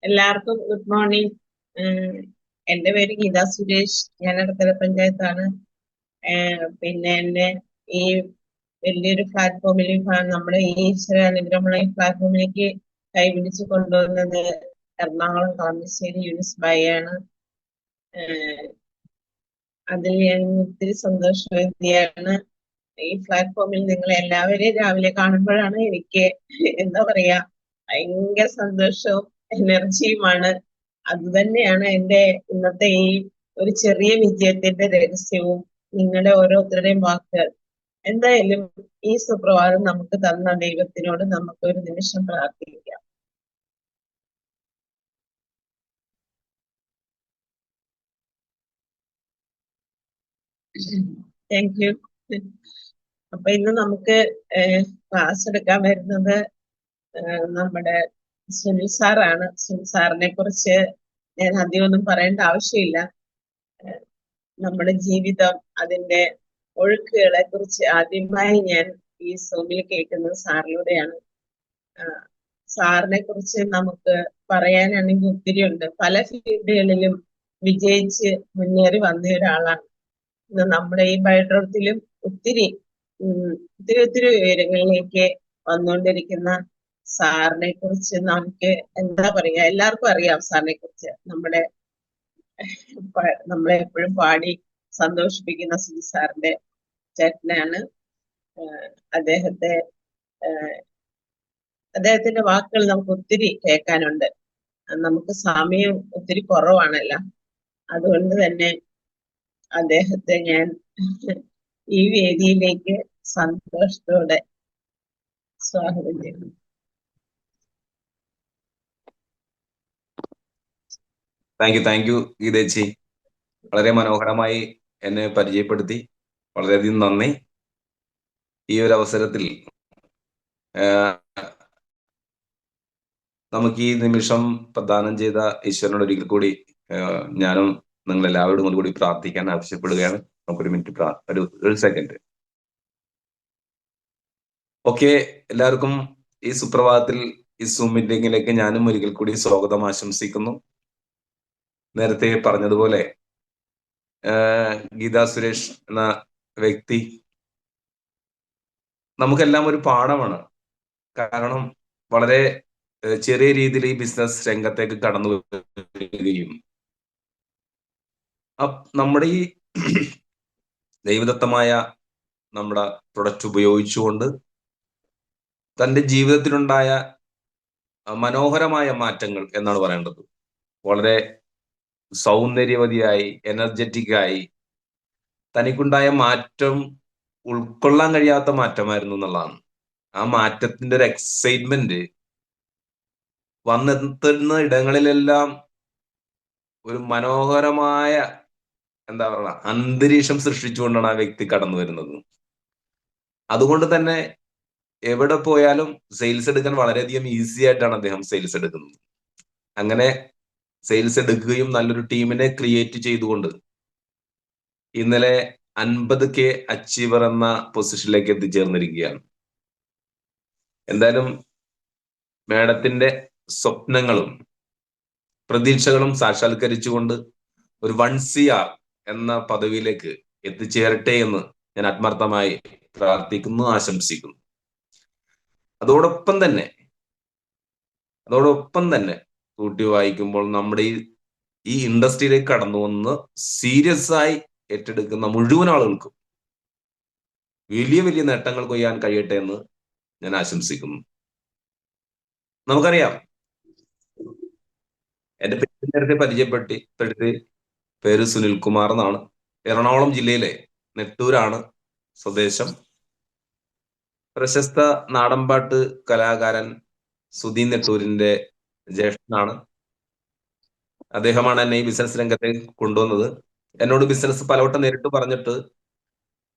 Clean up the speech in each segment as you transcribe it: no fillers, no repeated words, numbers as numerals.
എല്ലാവർക്കും good morning. എൻ്റെ പേര് ഗീത സുരേഷ്. ഞാൻ അടുത്തല പഞ്ചായത്താണ്. പിന്നെ എന്നെ ഈ വലിയൊരു പ്ലാറ്റ്ഫോമിൽ നമ്മുടെ ഈ ഈശ്വരാനുഗ്രഹമുള്ള ഈ പ്ലാറ്റ്ഫോമിലേക്ക് കൈപിടിച്ച് കൊണ്ടുവന്നത് എറണാകുളം കളമശ്ശേരി യൂനിസ് ബായാണ്. അതിൽ ഞാൻ ഒത്തിരി സന്തോഷവതിയാണ്. ഈ പ്ലാറ്റ്ഫോമിൽ നിങ്ങൾ എല്ലാവരെയും രാവിലെ കാണുമ്പോഴാണ് എനിക്ക് എന്താ പറയാ ഭയങ്കര സന്തോഷവും എനർജിയുമാണ്. അത് തന്നെയാണ് എൻ്റെ ഇന്നത്തെ ഈ ഒരു ചെറിയ വിജയത്തിന്റെ രഹസ്യവും നിങ്ങളുടെ ഓരോരുത്തരുടെയും വാക്കുകൾ. എന്തായാലും ഈ സുപ്രഭാതം നമുക്ക് തന്ന ദൈവത്തിനോട് നമുക്ക് ഒരു നിമിഷം പ്രാർത്ഥിക്കാം. Thank you. അപ്പൊ ഇന്ന് നമുക്ക് ക്ലാസ് എടുക്കാൻ വരുന്നത് നമ്മുടെ സുനിൽ സാറാണ്. സുനിൽ സാറിനെ കുറിച്ച് ഞാൻ അധികം ഒന്നും പറയേണ്ട ആവശ്യമില്ല. നമ്മുടെ ജീവിതം, അതിന്റെ ഒഴുക്കുകളെ കുറിച്ച് ആദ്യമായി ഞാൻ ഈ സൂമിൽ കേൾക്കുന്നത് സാറിലൂടെയാണ്. സാറിനെ കുറിച്ച് നമുക്ക് പറയാനാണെങ്കിൽ ഒത്തിരി ഉണ്ട്. പല ഫീൽഡുകളിലും വിജയിച്ച് മുന്നേറി വന്ന ഒരാളാണ്. ഇന്ന് നമ്മുടെ ഈ ബയോഡ്രോത്തിലും ഒത്തിരി ഒത്തിരി ഉയരങ്ങളിലേക്ക് വന്നുകൊണ്ടിരിക്കുന്ന സാറിനെ കുറിച്ച് നമുക്ക് എന്താ പറയാ, എല്ലാവർക്കും അറിയാം സാറിനെ കുറിച്ച്. നമ്മളെ എപ്പോഴും പാടി സന്തോഷിപ്പിക്കുന്ന സുനിൽ സാറിന്റെ ചേട്ടനാണ്. അദ്ദേഹത്തിന്റെ വാക്കുകൾ നമുക്ക് ഒത്തിരി കേൾക്കാനുണ്ട്. നമുക്ക് സമയം ഒത്തിരി കുറവാണല്ലോ. അതുകൊണ്ട് തന്നെ അദ്ദേഹത്തെ ഞാൻ ഈ വേദിയിലേക്ക് സന്തോഷത്തോടെ സ്വാഗതം ചെയ്യുന്നു. താങ്ക് യു ഗീതേച്ചി. വളരെ മനോഹരമായി എന്നെ പരിചയപ്പെടുത്തി. വളരെയധികം നന്ദി. ഈ ഒരു അവസരത്തിൽ നമുക്ക് ഈ നിമിഷം പ്രദാനം ചെയ്ത ഈശ്വരനോട് ഒരിക്കൽ കൂടി ഞാനും നിങ്ങൾ എല്ലാവരോടും കൂടി പ്രാർത്ഥിക്കാൻ ആവശ്യപ്പെടുകയാണ്. നമുക്കൊരു മിനിറ്റ്, ഒരു സെക്കൻഡ്. ഓക്കെ, എല്ലാവർക്കും ഈ സുപ്രഭാതത്തിൽ ഈ സൂം മീറ്റിംഗിലേക്ക് ഞാനും ഒരിക്കൽ കൂടി സ്വാഗതം ആശംസിക്കുന്നു. നേരത്തെ പറഞ്ഞതുപോലെ ഗീത സുരേഷ് എന്ന വ്യക്തി നമുക്കെല്ലാം ഒരു പാഠമാണ്. കാരണം വളരെ ചെറിയ രീതിയിൽ ഈ ബിസിനസ് രംഗത്തേക്ക് കടന്നു വരികയും നമ്മുടെ ഈ ദൈവദത്തമായ നമ്മുടെ പ്രൊഡക്റ്റ് ഉപയോഗിച്ചുകൊണ്ട് തൻ്റെ ജീവിതത്തിലുണ്ടായ മനോഹരമായ മാറ്റങ്ങൾ എന്നാണ് പറയേണ്ടത്. വളരെ സൗന്ദര്യവതിയായി, എനർജറ്റിക്കായി, തനിക്കുണ്ടായ മാറ്റം ഉൾക്കൊള്ളാൻ കഴിയാത്ത മാറ്റമായിരുന്നു എന്നുള്ളതാണ്. ആ മാറ്റത്തിന്റെ ഒരു എക്സൈറ്റ്മെന്റ് വന്നെത്തുന്ന ഇടങ്ങളിലെല്ലാം ഒരു മനോഹരമായ എന്താ പറയുക അന്തരീക്ഷം സൃഷ്ടിച്ചുകൊണ്ടാണ് ആ വ്യക്തി കടന്നു വരുന്നത്. അതുകൊണ്ട് തന്നെ എവിടെ പോയാലും സെയിൽസ് എടുക്കാൻ വളരെയധികം ഈസി ആയിട്ടാണ് അദ്ദേഹം സെയിൽസ് എടുക്കുന്നത്. അങ്ങനെ സെയിൽസ് എടുക്കുകയും നല്ലൊരു ടീമിനെ ക്രിയേറ്റ് ചെയ്തുകൊണ്ട് ഇന്നലെ 50K അച്ചീവർ എന്ന പൊസിഷനിലേക്ക് എത്തിച്ചേർന്നിരിക്കുകയാണ്. എന്തായാലും മേഡത്തിന്റെ സ്വപ്നങ്ങളും പ്രതീക്ഷകളും സാക്ഷാത്കരിച്ചുകൊണ്ട് ഒരു 1CR എന്ന പദവിയിലേക്ക് എത്തിച്ചേരട്ടെ എന്ന് ഞാൻ ആത്മാർത്ഥമായി പ്രാർത്ഥിക്കുന്നു, ആശംസിക്കുന്നു. അതോടൊപ്പം തന്നെ കൂട്ടി വായിക്കുമ്പോൾ നമ്മുടെ ഈ ഇൻഡസ്ട്രിയിലേക്ക് കടന്നു വന്ന് സീരിയസ് ആയി ഏറ്റെടുക്കുന്ന മുഴുവൻ ആളുകൾക്കും വലിയ വലിയ നേട്ടങ്ങൾ കൊയ്യാൻ കഴിയട്ടെ എന്ന് ഞാൻ ആശംസിക്കുന്നു. നമുക്കറിയാം, എന്റെ പേര് നേരത്തെ പരിചയപ്പെടുത്തി പേര് സുനിൽകുമാർ എന്നാണ്. എറണാകുളം ജില്ലയിലെ നെട്ടൂരാണ് സ്വദേശം. പ്രശസ്ത നാടൻപാട്ട് കലാകാരൻ സുധീൻ നെട്ടൂരിന്റെ ജ്യേഷ്ഠനാണ്. അദ്ദേഹമാണ് എന്നെ ഈ ബിസിനസ് രംഗത്തേക്ക് കൊണ്ടുവന്നത്. എന്നോട് ബിസിനസ് പലവട്ടം നേരിട്ട് പറഞ്ഞിട്ട്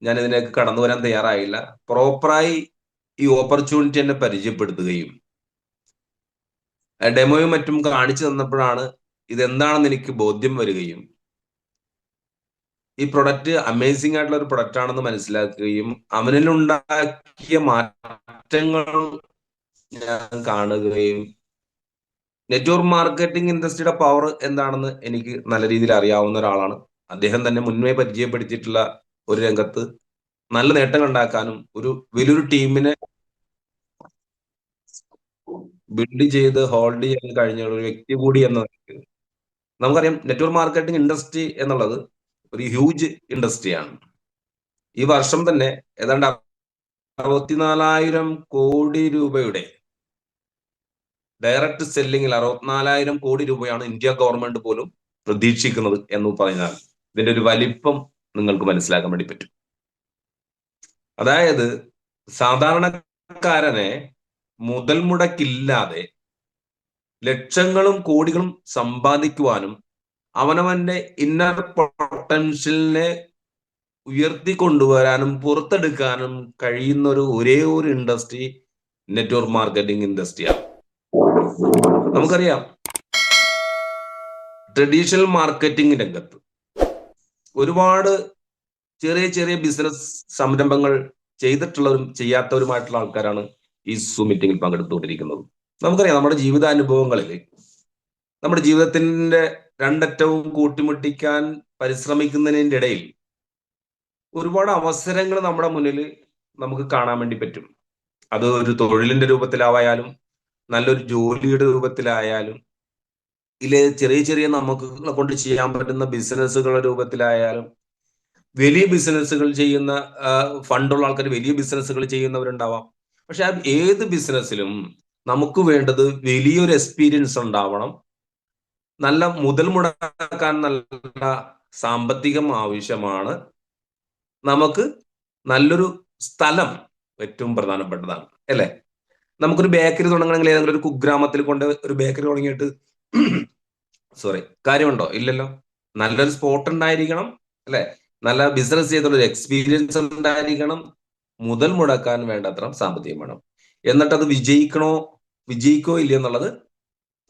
ഞാൻ ഇതിലേക്ക് കടന്നു വരാൻ തയ്യാറായില്ല. പ്രോപ്പറായി ഈ ഓപ്പർച്യൂണിറ്റി എന്നെ പരിചയപ്പെടുത്തുകയും ഡെമോയും മറ്റും കാണിച്ചു തന്നപ്പോഴാണ് ഇതെന്താണെന്ന് എനിക്ക് ബോധ്യം വരികയും ഈ പ്രൊഡക്റ്റ് അമേസിംഗ് ആയിട്ടുള്ള ഒരു പ്രൊഡക്റ്റ് ആണെന്ന് മനസ്സിലാക്കുകയും അവനിലുണ്ടാക്കിയ മാറ്റങ്ങൾ ഞാൻ കാണുകയും നെറ്റ്വർക്ക് മാർക്കറ്റിംഗ് ഇൻഡസ്ട്രിയുടെ പവർ എന്താണെന്ന് എനിക്ക് നല്ല രീതിയിൽ അറിയാവുന്ന ഒരാളാണ്. അദ്ദേഹം തന്നെ മുൻപേ പരിചയപ്പെടുത്തിയിട്ടുള്ള ഒരു രംഗത്ത് നല്ല നേട്ടങ്ങൾ ഉണ്ടാക്കാനും വലിയൊരു ടീമിനെ ബിൽഡ് ചെയ്ത് ഹോൾഡ് ചെയ്യാൻ കഴിഞ്ഞ ഒരു വ്യക്തി കൂടി എന്ന നിലയ്ക്ക് നമുക്കറിയാം നെറ്റ്വർക്ക് മാർക്കറ്റിംഗ് ഇൻഡസ്ട്രി എന്നുള്ളത് ഒരു ഹ്യൂജ് ഇൻഡസ്ട്രിയാണ്. ഈ വർഷം തന്നെ ഏതാണ്ട് 64,000 കോടി രൂപയുടെ ഡയറക്റ്റ് സെല്ലിങ്ങിൽ 64,000 കോടി രൂപയാണ് ഇന്ത്യ ഗവൺമെന്റ് പോലും പ്രതീക്ഷിക്കുന്നത് എന്ന് പറഞ്ഞാൽ ഇതിന്റെ ഒരു വലിപ്പം നിങ്ങൾക്ക് മനസ്സിലാക്കാൻ വേണ്ടി പറ്റും. അതായത് സാധാരണക്കാരനെ മുതൽ മുടക്കില്ലാതെ ലക്ഷങ്ങളും കോടികളും സമ്പാദിക്കുവാനും അവനവന്റെ ഇന്നർ പൊട്ടൻഷ്യലിനെ ഉയർത്തിക്കൊണ്ടുവരാനും പുറത്തെടുക്കാനും കഴിയുന്ന ഒരേ ഒരു ഇൻഡസ്ട്രി നെറ്റ്വർക്ക് മാർക്കറ്റിംഗ് ഇൻഡസ്ട്രിയാണ്. നമുക്കറിയാം ട്രഡീഷണൽ മാർക്കറ്റിംഗ് രംഗത്ത് ഒരുപാട് ചെറിയ ചെറിയ ബിസിനസ് സംരംഭങ്ങൾ ചെയ്തിട്ടുള്ളവരും ചെയ്യാത്തവരുമായിട്ടുള്ള ആൾക്കാരാണ് ഈ സൂം മീറ്റിംഗിൽ പങ്കെടുത്തുകൊണ്ടിരിക്കുന്നത്. നമുക്കറിയാം നമ്മുടെ ജീവിതാനുഭവങ്ങളിൽ നമ്മുടെ ജീവിതത്തിന്റെ രണ്ടറ്റവും കൂട്ടിമുട്ടിക്കാൻ പരിശ്രമിക്കുന്നതിൻ്റെ ഇടയിൽ ഒരുപാട് അവസരങ്ങൾ നമ്മുടെ മുന്നിൽ നമുക്ക് കാണാൻ വേണ്ടി പറ്റും. അത് ഒരു തൊഴിലിന്റെ രൂപത്തിലായാലും നല്ലൊരു ജോലിയുടെ രൂപത്തിലായാലും ചെറിയ ചെറിയ നമുക്ക് കൊണ്ട് ചെയ്യാൻ പറ്റുന്ന ബിസിനസ്സുകളുടെ രൂപത്തിലായാലും വലിയ ബിസിനസ്സുകൾ ചെയ്യുന്ന ഫണ്ടുള്ള ആൾക്കാർ വലിയ ബിസിനസ്സുകൾ ചെയ്യുന്നവരുണ്ടാവാം. പക്ഷെ ഏത് ബിസിനസ്സിലും നമുക്ക് വേണ്ടത് വലിയൊരു എക്സ്പീരിയൻസ് ഉണ്ടാവണം, നല്ല മുതൽ മുടക്കാൻ നല്ല സാമ്പത്തികം ആവശ്യമാണ്, നമുക്ക് നല്ലൊരു സ്ഥലം ഏറ്റവും പ്രധാനപ്പെട്ടതാണ്, അല്ലേ? നമുക്കൊരു ബേക്കറി തുടങ്ങണമെങ്കിൽ ഏതെങ്കിലും ഒരു കുഗ്രാമത്തിൽ കൊണ്ട് ഒരു ബേക്കറി തുടങ്ങിയിട്ട് കാര്യമുണ്ടോ? ഇല്ലല്ലോ. നല്ലൊരു സ്പോട്ട് ഉണ്ടായിരിക്കണം, അല്ലെ? നല്ല ബിസിനസ് ചെയ്തുള്ള ഒരു എക്സ്പീരിയൻസ് ഉണ്ടായിരിക്കണം, മുതൽ മുടക്കാൻ വേണ്ടത്ര സാമ്പത്തികം വേണം. എന്നിട്ട് അത് വിജയിക്കോ ഇല്ലയോ എന്നുള്ളത്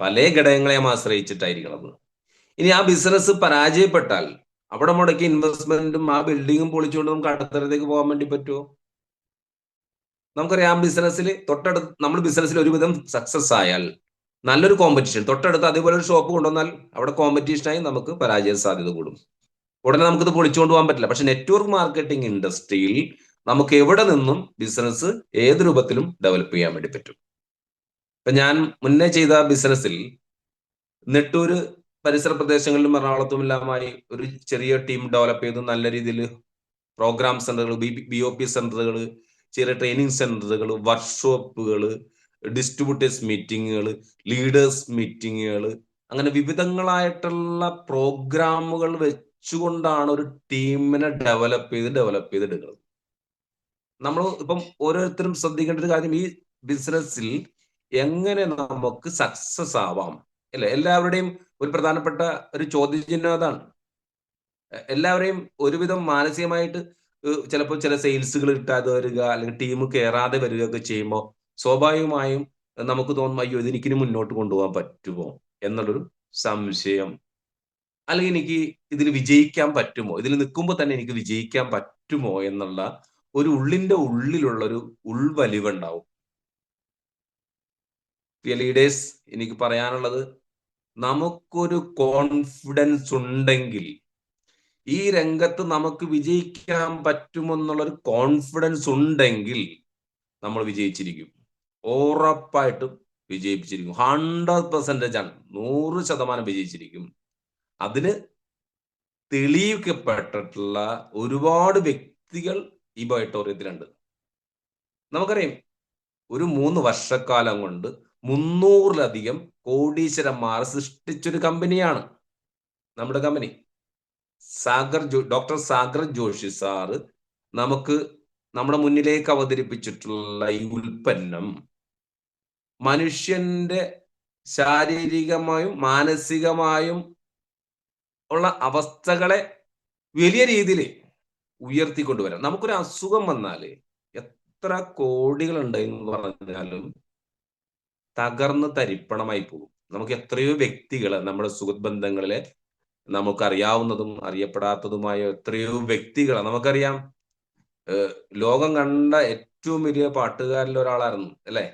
പല ഘടകങ്ങളെയും ആശ്രയിച്ചിട്ടായിരിക്കണം. ഇനി ആ ബിസിനസ് പരാജയപ്പെട്ടാൽ അവിടെ മുടക്കി ഇൻവെസ്റ്റ്മെന്റും ആ ബിൽഡിങ്ങും പൊളിച്ചുകൊണ്ട് നമുക്ക് അടുത്തടത്തേക്ക് പോകാൻ വേണ്ടി പറ്റുമോ? നമുക്കറിയാം ബിസിനസ്സിൽ നമ്മൾ ബിസിനസ്സിൽ ഒരുവിധം സക്സസ് ആയാൽ നല്ലൊരു കോമ്പറ്റീഷൻ തൊട്ടടുത്ത് അതേപോലെ ഒരു ഷോപ്പ് കൊണ്ടുവന്നാൽ അവിടെ കോമ്പറ്റീഷനായി നമുക്ക് പരാജയ സാധ്യത കൂടും. ഉടനെ നമുക്കിത് പൊളിച്ചുകൊണ്ട് പോകാൻ പറ്റില്ല. പക്ഷെ നെറ്റ്വർക്ക് മാർക്കറ്റിംഗ് ഇൻഡസ്ട്രിയിൽ നമുക്ക് എവിടെ നിന്നും ബിസിനസ് ഏത് രൂപത്തിലും ഡെവലപ്പ് ചെയ്യാൻ വേണ്ടി പറ്റും. ഇപ്പൊ ഞാൻ മുന്നേ ചെയ്ത ബിസിനസ്സിൽ നെട്ടൂര് പരിസര പ്രദേശങ്ങളിലും എറണാകുളത്തും എല്ലാമായി ഒരു ചെറിയ ടീം ഡെവലപ്പ് ചെയ്ത് നല്ല രീതിയിൽ പ്രോഗ്രാം സെന്ററുകൾ, BOP സെന്ററുകൾ, ചെറിയ ട്രെയിനിങ് സെന്ററുകൾ, വർക്ക്ഷോപ്പുകൾ, ഡിസ്ട്രിബ്യൂട്ടേഴ്സ് മീറ്റിങ്ങുകൾ, ലീഡേഴ്സ് മീറ്റിങ്ങുകൾ, അങ്ങനെ വിവിധങ്ങളായിട്ടുള്ള പ്രോഗ്രാമുകൾ വെച്ചുകൊണ്ടാണ് ഒരു ടീമിനെ ഡെവലപ്പ് ചെയ്ത് എടുക്കുന്നത്. നമ്മൾ ഇപ്പം ഓരോരുത്തരും ശ്രദ്ധിക്കേണ്ട ഒരു കാര്യം, ഈ ബിസിനസ്സിൽ എങ്ങനെ നമുക്ക് സക്സസ് ആവാം, അല്ലെ? എല്ലാവരുടെയും ഒരു പ്രധാനപ്പെട്ട ഒരു ചോദ്യചിഹ്നം അതാണ്. എല്ലാവരെയും ഒരുവിധം മാനസികമായിട്ട് ചിലപ്പോൾ ചില സെയിൽസുകൾ കിട്ടാതെ വരിക, അല്ലെങ്കിൽ ടീം കയറാതെ വരികയൊക്കെ ചെയ്യുമ്പോൾ സ്വാഭാവികമായും നമുക്ക് തോന്നും, അയ്യോ ഇതെനിക്കിനി മുന്നോട്ട് കൊണ്ടുപോകാൻ പറ്റുമോ എന്നുള്ളൊരു സംശയം, അല്ലെങ്കിൽ എനിക്ക് ഇതിൽ വിജയിക്കാൻ പറ്റുമോ, ഇതിൽ നിൽക്കുമ്പോൾ തന്നെ എനിക്ക് വിജയിക്കാൻ പറ്റുമോ എന്നുള്ള ഒരു ഉള്ളിലുള്ളൊരു ഉൾവലിവുണ്ടാവും. ലീഡേഴ്സ്, എനിക്ക് പറയാനുള്ളത്, നമുക്കൊരു കോൺഫിഡൻസ് ഉണ്ടെങ്കിൽ, ഈ രംഗത്ത് നമുക്ക് വിജയിക്കാൻ പറ്റുമെന്നുള്ളൊരു കോൺഫിഡൻസ് ഉണ്ടെങ്കിൽ നമ്മൾ വിജയിച്ചിരിക്കും. ഉറപ്പായിട്ടും വിജയിപ്പിച്ചിരിക്കും. 100% ആണ്, 100% വിജയിച്ചിരിക്കും. അതിന് തെളിയിക്കപ്പെട്ടിട്ടുള്ള ഒരുപാട് വ്യക്തികൾ ഈ ഓഡിറ്റോറിയത്തിലുണ്ട്. നമുക്കറിയാം ഒരു 3 വർഷക്കാലം കൊണ്ട് 300-ലധികം കോടീശ്വരന്മാർ സൃഷ്ടിച്ചൊരു കമ്പനിയാണ് നമ്മുടെ company. Doctor Sagar Joshi sir നമുക്ക് നമ്മുടെ മുന്നിലേക്ക് അവതരിപ്പിച്ചിട്ടുള്ള ഈ ഉൽപ്പന്നം മനുഷ്യന്റെ ശാരീരികമായും മാനസികമായും ഉള്ള അവസ്ഥകളെ വലിയ രീതിയിൽ ഉയർത്തിക്കൊണ്ടുവരാം. നമുക്കൊരു അസുഖം വന്നാല് എത്ര കോടികളുണ്ട് എന്ന് പറഞ്ഞാലും തകർന്ന് തരിപ്പണമായി പോകും. നമുക്ക് എത്രയോ വ്യക്തികള് നമ്മുടെ സുഹൃത്ത് ബന്ധങ്ങളിലെ നമുക്കറിയാവുന്നതും അറിയപ്പെടാത്തതുമായ എത്രയോ വ്യക്തികളെ നമുക്കറിയാം. ലോകം കണ്ട ഏറ്റവും വലിയ പാട്ടുകാരിൽ ഒരാളായിരുന്നു, അല്ലെ?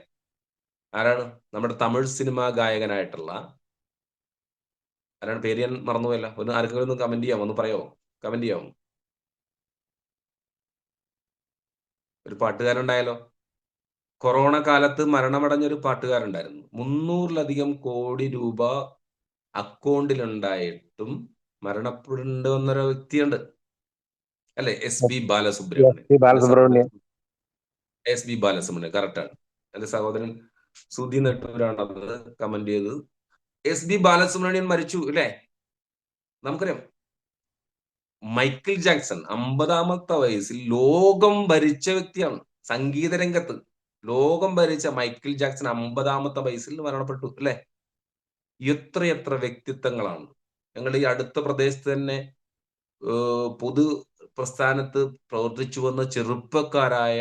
ആരാണ്? നമ്മുടെ തമിഴ് സിനിമാ ഗായകനായിട്ടുള്ള ആരാണ്? പേര് ഞാൻ മറന്നുപോയല്ല. ആർക്കെങ്കിലും ഒന്ന് കമന്റ് ചെയ്യാമോ? ഒന്ന് പറയാമോ? കമന്റ് ചെയ്യാമോ? ഒരു പാട്ടുകാരുണ്ടായാലോ? കൊറോണ കാലത്ത് മരണമടഞ്ഞൊരു പാട്ടുകാരുണ്ടായിരുന്നു. 300-ലധികം കോടി രൂപ അക്കൗണ്ടിലുണ്ടായിട്ടും മരണപ്പെടേണ്ടി വന്നൊരു വ്യക്തിയുണ്ട് അല്ലെ? എസ്.പി. ബാലസുബ്രഹ്മണ്യൻ. എന്റെ സഹോദരൻ എസ്.പി. ബാലസുബ്രഹ്മണ്യൻ കറക്റ്റാണ്. എന്റെ സഹോദരൻ സുധി നെട്ടൂരാണ് അത് കമന്റ് ചെയ്തത്. എസ്.പി. ബാലസുബ്രഹ്മണ്യൻ മരിച്ചു അല്ലേ? നമുക്കറിയാം. മൈക്കിൾ ജാക്സൺ 50-ാമത്തെ വയസ്സിൽ ലോകം ഭരിച്ച വ്യക്തിയാണ്. സംഗീത രംഗത്ത് ലോകം ഭരിച്ച മൈക്കിൾ ജാക്സൺ 50-ാമത്തെ വയസ്സിൽ മരണപ്പെട്ടു അല്ലെ? എത്രയെത്ര വ്യക്തിത്വങ്ങളാണ്. ഞങ്ങളുടെ ഈ അടുത്ത പ്രദേശത്ത് തന്നെ പൊതു പ്രസ്ഥാനത്ത് പ്രവർത്തിച്ചു വന്ന ചെറുപ്പക്കാരായ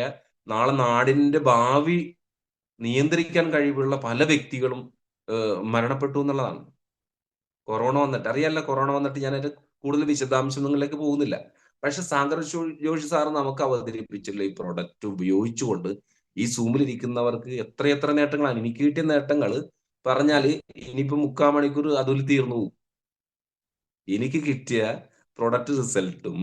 നാളെ നാടിന്റെ ഭാവി നിയന്ത്രിക്കാൻ കഴിവുള്ള പല വ്യക്തികളും മരണപ്പെട്ടു എന്നുള്ളതാണ്. കൊറോണ വന്നിട്ട് അറിയാല്ല. കൊറോണ വന്നിട്ട് ഞാനതിന്റെ കൂടുതൽ വിശദാംശങ്ങളിലേക്ക് പോകുന്നില്ല. പക്ഷെ സാഗർ ജോഷി സാറ് നമുക്ക് അവതരിപ്പിച്ചുള്ള ഈ പ്രൊഡക്റ്റ് ഉപയോഗിച്ചുകൊണ്ട് ഈ സൂമിൽ ഇരിക്കുന്നവർക്ക് എത്രയെത്ര നേട്ടങ്ങളാണ്. എനിക്ക് കിട്ടിയ നേട്ടങ്ങൾ പറഞ്ഞാല് ഇനിയിപ്പോ 3/4 മണിക്കൂർ അതിൽ തീർന്നു പോകും. എനിക്ക് കിട്ടിയ പ്രൊഡക്റ്റ് റിസൾട്ടും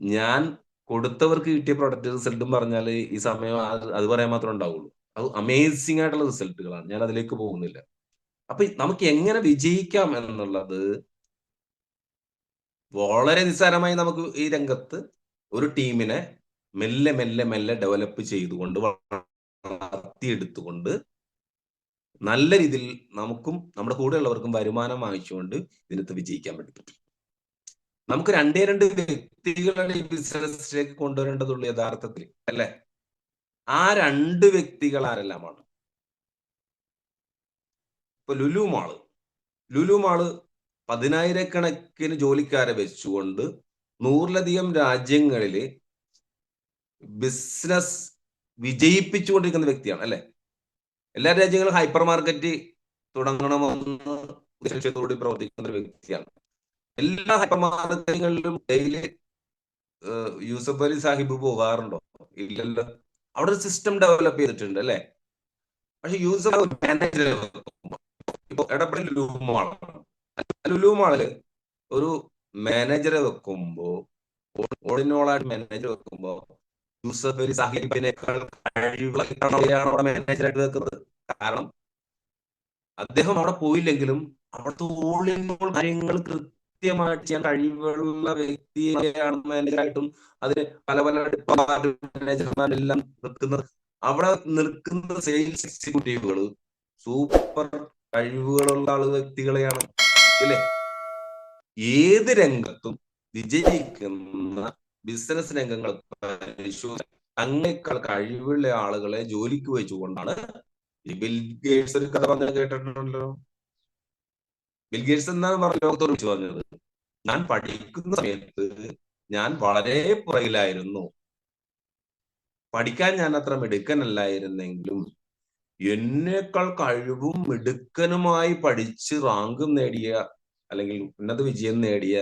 ഞാൻ കൊടുത്തവർക്ക് കിട്ടിയ പ്രൊഡക്റ്റ് റിസൾട്ടും പറഞ്ഞാൽ ഈ സമയം അത് പറയാൻ മാത്രമേ ഉണ്ടാവുള്ളൂ. അത് അമേസിംഗ് ആയിട്ടുള്ള റിസൾട്ടുകളാണ്. ഞാൻ അതിലേക്ക് പോകുന്നില്ല. അപ്പൊ നമുക്ക് എങ്ങനെ വിജയിക്കാം എന്നുള്ളത് വളരെ നിസ്സാരമായി നമുക്ക് ഈ രംഗത്ത് ഒരു ടീമിനെ മെല്ലെ മെല്ലെ മെല്ലെ ഡെവലപ്പ് ചെയ്തുകൊണ്ട് വളർത്തിയെടുത്തുകൊണ്ട് നല്ല രീതിയിൽ നമുക്കും നമ്മുടെ കൂടെയുള്ളവർക്കും വരുമാനം വാങ്ങിച്ചുകൊണ്ട് ഇതിനകത്ത് വിജയിക്കാൻ വേണ്ടി പറ്റും. നമുക്ക് രണ്ടേ രണ്ട് വ്യക്തികളെ ഈ ബിസിനസ്സിലേക്ക് കൊണ്ടുവരേണ്ടതുള്ളൂ യഥാർത്ഥത്തിൽ അല്ലെ? ആ രണ്ട് വ്യക്തികൾ ആരെല്ലാമാണ്? ഇപ്പൊ ലുലു മാള് 10,000-കണക്കിന് ജോലിക്കാരെ വെച്ചുകൊണ്ട് 100-ലധികം രാജ്യങ്ങളില് ബിസിനസ് വിജയിപ്പിച്ചുകൊണ്ടിരിക്കുന്ന വ്യക്തിയാണ് അല്ലെ? എല്ലാ രാജ്യങ്ങളും ഹൈപ്പർ മാർക്കറ്റ് തുടങ്ങണമെന്ന് ലക്ഷ്യത്തോടെ പ്രവർത്തിക്കുന്ന ഒരു വ്യക്തിയാണ്. എല്ലാ ഹൈപ്പർ മാർക്കറ്റുകളിലും ഡെയിലി യൂസഫ് അലി സാഹിബ് പോകാറുണ്ടോ? ഇല്ലല്ലോ. അവിടെ ഒരു സിസ്റ്റം ഡെവലപ്പ് ചെയ്തിട്ടുണ്ട് അല്ലെ? പക്ഷെ യൂസഫ് മാനേജർ ഇപ്പൊ എടപ്പള്ളി ലുലു മാളില് ഒരു മാനേജറെ വെക്കുമ്പോ ഓളിനോളായിട്ട് മാനേജർ വെക്കുമ്പോ യൂസഫ് അലി സാഹിബിനേക്കാൾ കഴിവുള്ള അവിടെ മാനേജറായിട്ട് വെക്കുന്നത്. കാരണം അദ്ദേഹം അവിടെ പോയില്ലെങ്കിലും അവിടുത്തെ ഓളിനോൾ കാര്യങ്ങൾ കൃത്യമായിട്ട് ചെയ്യാൻ കഴിവുള്ള വ്യക്തിയാണ് മാനേജറായിട്ടും അതിന് പല പല മാനേജർമാരെല്ലാം നിൽക്കുന്നത്. അവിടെ നിൽക്കുന്ന സെയിൽസ് എക്സിക്യൂട്ടീവുകൾ സൂപ്പർ കഴിവുകളുള്ള വ്യക്തികളെയാണ് അല്ലേ? ഏത് രംഗത്തും വിജയിക്കുന്ന ബിസിനസ് രംഗങ്ങൾ അങ്ങേക്കാൾ കഴിവുള്ള ആളുകളെ ജോലിക്ക് വെച്ചുകൊണ്ടാണ് ഈ ബിൽ ഗേറ്റ്സ് ഒരു കഥ പറഞ്ഞു കേട്ടിട്ടുണ്ടല്ലോ. ബിൽ ഗേറ്റ്സ് എന്നാണ് ലോകത്തോട് വിളിച്ചു പറഞ്ഞത്, ഞാൻ പഠിക്കുന്ന സമയത്ത് ഞാൻ വളരെ പുറകിലായിരുന്നു, പഠിക്കാൻ ഞാൻ അത്ര മിടുക്കനല്ലായിരുന്നെങ്കിലും എന്നേക്കാൾ കഴിവും മിടുക്കനുമായി പഠിച്ച് റാങ്കും നേടിയ അല്ലെങ്കിൽ ഉന്നത വിജയം നേടിയ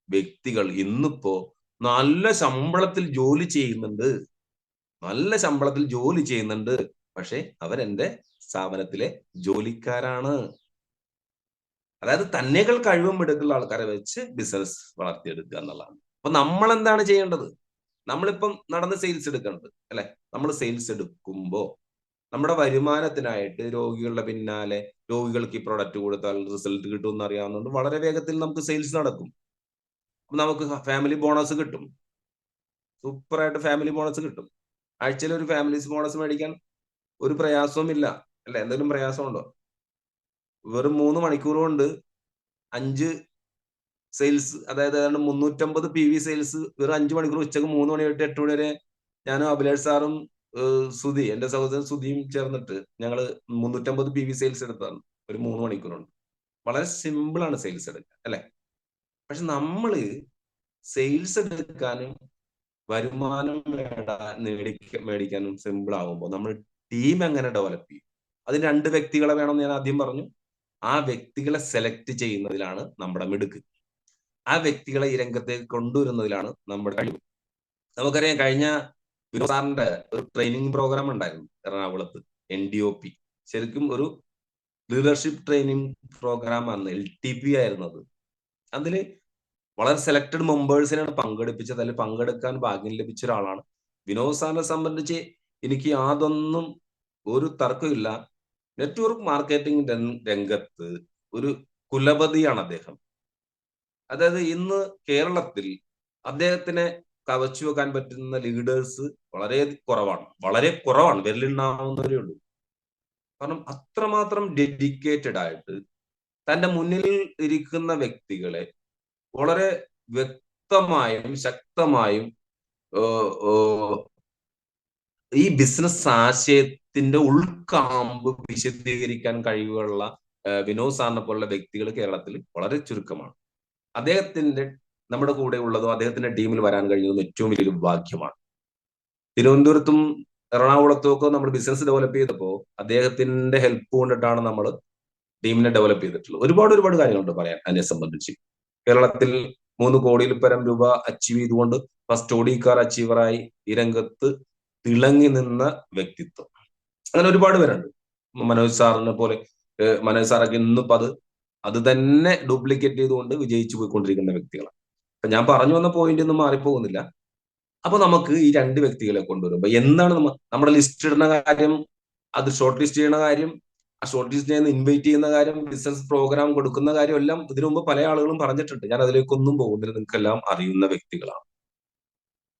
വ്യക്തികൾ ഇന്നിപ്പോ നല്ല ശമ്പളത്തിൽ ജോലി ചെയ്യുന്നുണ്ട്. പക്ഷെ അവരെന്റെ സ്ഥാപനത്തിലെ ജോലിക്കാരാണ്. അതായത് തന്നേക്കാൾ കഴിവും മിടുക്കുള്ള ആൾക്കാരെ വെച്ച് ബിസിനസ് വളർത്തിയെടുക്കുക എന്നുള്ളതാണ്. അപ്പൊ നമ്മൾ എന്താണ് ചെയ്യേണ്ടത്? നമ്മളിപ്പം നടന്ന് സെയിൽസ് എടുക്കുന്നുണ്ട് അല്ലെ? നമ്മൾ സെയിൽസ് എടുക്കുമ്പോ നമ്മുടെ വരുമാനത്തിനായിട്ട് രോഗികളുടെ പിന്നാലെ രോഗികൾക്ക് ഈ പ്രൊഡക്റ്റ് കൊടുത്താൽ റിസൾട്ട് കിട്ടുമെന്ന് അറിയാവുന്നതുകൊണ്ട് വളരെ വേഗത്തിൽ നമുക്ക് സെയിൽസ് നടക്കും. അപ്പൊ നമുക്ക് ഫാമിലി ബോണസ് കിട്ടും. സൂപ്പറായിട്ട് ഫാമിലി ബോണസ് കിട്ടും. ആഴ്ചയിൽ ഒരു ഫാമിലി ബോണസ് മേടിക്കാൻ ഒരു പ്രയാസവും ഇല്ല അല്ലെ? എന്തെങ്കിലും പ്രയാസമുണ്ടോ? വെറും 3 മണിക്കൂർ കൊണ്ട് 5 സെയിൽസ്, അതായത് 350 PV സെയിൽസ് വെറും 5 മണിക്കൂർ, ഉച്ചക്ക് 3 മണി തൊട്ട് 8 മണി വരെ ഞാനും അഭിലാഷ് സാറും സുധി, എന്റെ സഹോദരൻ സുധിയും ചേർന്നിട്ട് ഞങ്ങള് 350 PV സെയിൽസ് എടുത്തതാണ് ഒരു 3 മണിക്കൂറുണ്ട്. വളരെ സിമ്പിൾ ആണ് സെയിൽസ് എടുക്കാൻ അല്ലെ? പക്ഷെ നമ്മള് സെയിൽസ് എടുക്കാനും വരുമാനം മേടിക്കാനും സിമ്പിൾ ആകുമ്പോൾ നമ്മൾ ടീം എങ്ങനെ ഡെവലപ്പ് ചെയ്യും? അതിന് 2 വ്യക്തികളെ വേണമെന്ന് ഞാൻ ആദ്യം പറഞ്ഞു. ആ വ്യക്തികളെ സെലക്ട് ചെയ്യുന്നതിലാണ് നമ്മുടെ മിടുക്ക്. ആ വ്യക്തികളെ ഈ രംഗത്തേക്ക് കൊണ്ടുവരുന്നതിലാണ് നമ്മുടെ കഴിവ്. നമുക്കറിയാം, കഴിഞ്ഞ സാറിന്റെ ഒരു ട്രെയിനിങ് പ്രോഗ്രാം ഉണ്ടായിരുന്നു എറണാകുളത്ത്, NDOP ശരിക്കും ഒരു ലീഡർഷിപ്പ് ട്രെയിനിങ് പ്രോഗ്രാം ആണ്, LTP ആയിരുന്നു അത്. അതിൽ വളരെ സെലക്ടഡ് മെമ്പേഴ്സിനാണ് പങ്കെടുപ്പിച്ചത്. അതിൽ പങ്കെടുക്കാൻ ഭാഗ്യം ലഭിച്ച ഒരാളാണ്. വിനോദ് സാറിനെ സംബന്ധിച്ച് എനിക്ക് യാതൊന്നും ഒരു തർക്കമില്ല. നെറ്റ്വർക്ക് മാർക്കറ്റിംഗ് രംഗത്ത് ഒരു കുലപതിയാണ് അദ്ദേഹം. അതായത് ഇന്ന് കേരളത്തിൽ അദ്ദേഹത്തിനെ കവച്ചു വെക്കാൻ പറ്റുന്ന ലീഡേഴ്സ് വളരെ കുറവാണ്, വിരലിണ്ണാവുന്നവരേ ഉള്ളൂ. കാരണം അത്രമാത്രം ഡെഡിക്കേറ്റഡ് ആയിട്ട് തന്റെ മുന്നിൽ ഇരിക്കുന്ന വ്യക്തികളെ വളരെ വ്യക്തമായും ശക്തമായും ഈ ബിസിനസ് ആശയത്തിന്റെ ഉൾക്കാമ്പ് വിശദീകരിക്കാൻ കഴിവുള്ള വിനോദ് സാറിനെ പോലുള്ള വ്യക്തികൾ കേരളത്തിൽ വളരെ ചുരുക്കമാണ്. അദ്ദേഹത്തിന്റെ നമ്മുടെ കൂടെ ഉള്ളതോ അദ്ദേഹത്തിന്റെ ടീമിൽ വരാൻ കഴിയുന്നതും ഏറ്റവും വലിയൊരു ഭാഗ്യമാണ്. തിരുവനന്തപുരത്തും എറണാകുളത്തും ഒക്കെ നമ്മൾ ബിസിനസ് ഡെവലപ്പ് ചെയ്തപ്പോൾ അദ്ദേഹത്തിന്റെ ഹെൽപ്പ് കൊണ്ടിട്ടാണ് നമ്മൾ ടീമിനെ ഡെവലപ്പ് ചെയ്തിട്ടുള്ളത്. ഒരുപാട് കാര്യങ്ങളുണ്ട് പറയാൻ അതിനെ സംബന്ധിച്ച്. കേരളത്തിൽ 3 കോടിയിൽ പരം രൂപ അച്ചീവ് ചെയ്തുകൊണ്ട് ഫസ്റ്റ് ഓഡി കാർ അച്ചീവറായി ഈ രംഗത്ത് തിളങ്ങി നിന്ന വ്യക്തിത്വം. അങ്ങനെ ഒരുപാട് പേരുണ്ട്. മനോജ് സാറിനെ പോലെ, മനോജ് സാറൊക്കെ ഇന്നിപ്പോ അത് തന്നെ ഡ്യൂപ്ലിക്കേറ്റ് ചെയ്തുകൊണ്ട് വിജയിച്ചു പോയിക്കൊണ്ടിരിക്കുന്ന വ്യക്തികളാണ്. അപ്പൊ ഞാൻ പറഞ്ഞു വന്ന പോയിന്റ് ഒന്നും മാറിപ്പോകുന്നില്ല. അപ്പൊ നമുക്ക് ഈ 2 വ്യക്തികളെ കൊണ്ടുവരുമ്പോ എന്താണ് നമ്മുടെ ലിസ്റ്റ് ഇടുന്ന കാര്യം, അത് ഷോർട്ട് ലിസ്റ്റ് ചെയ്യുന്ന കാര്യം, ആ ഷോർട്ട് ലിസ്റ്റ് ചെയ്യുന്ന ഇൻവൈറ്റ് ചെയ്യുന്ന കാര്യം, ബിസിനസ് പ്രോഗ്രാം കൊടുക്കുന്ന കാര്യം എല്ലാം ഇതിനു മുമ്പ് പല ആളുകളും പറഞ്ഞിട്ടുണ്ട്. ഞാൻ അതിലേക്കൊന്നും പോകുന്നില്ല, നിങ്ങൾക്കെല്ലാം അറിയുന്ന വ്യക്തികളാണ്.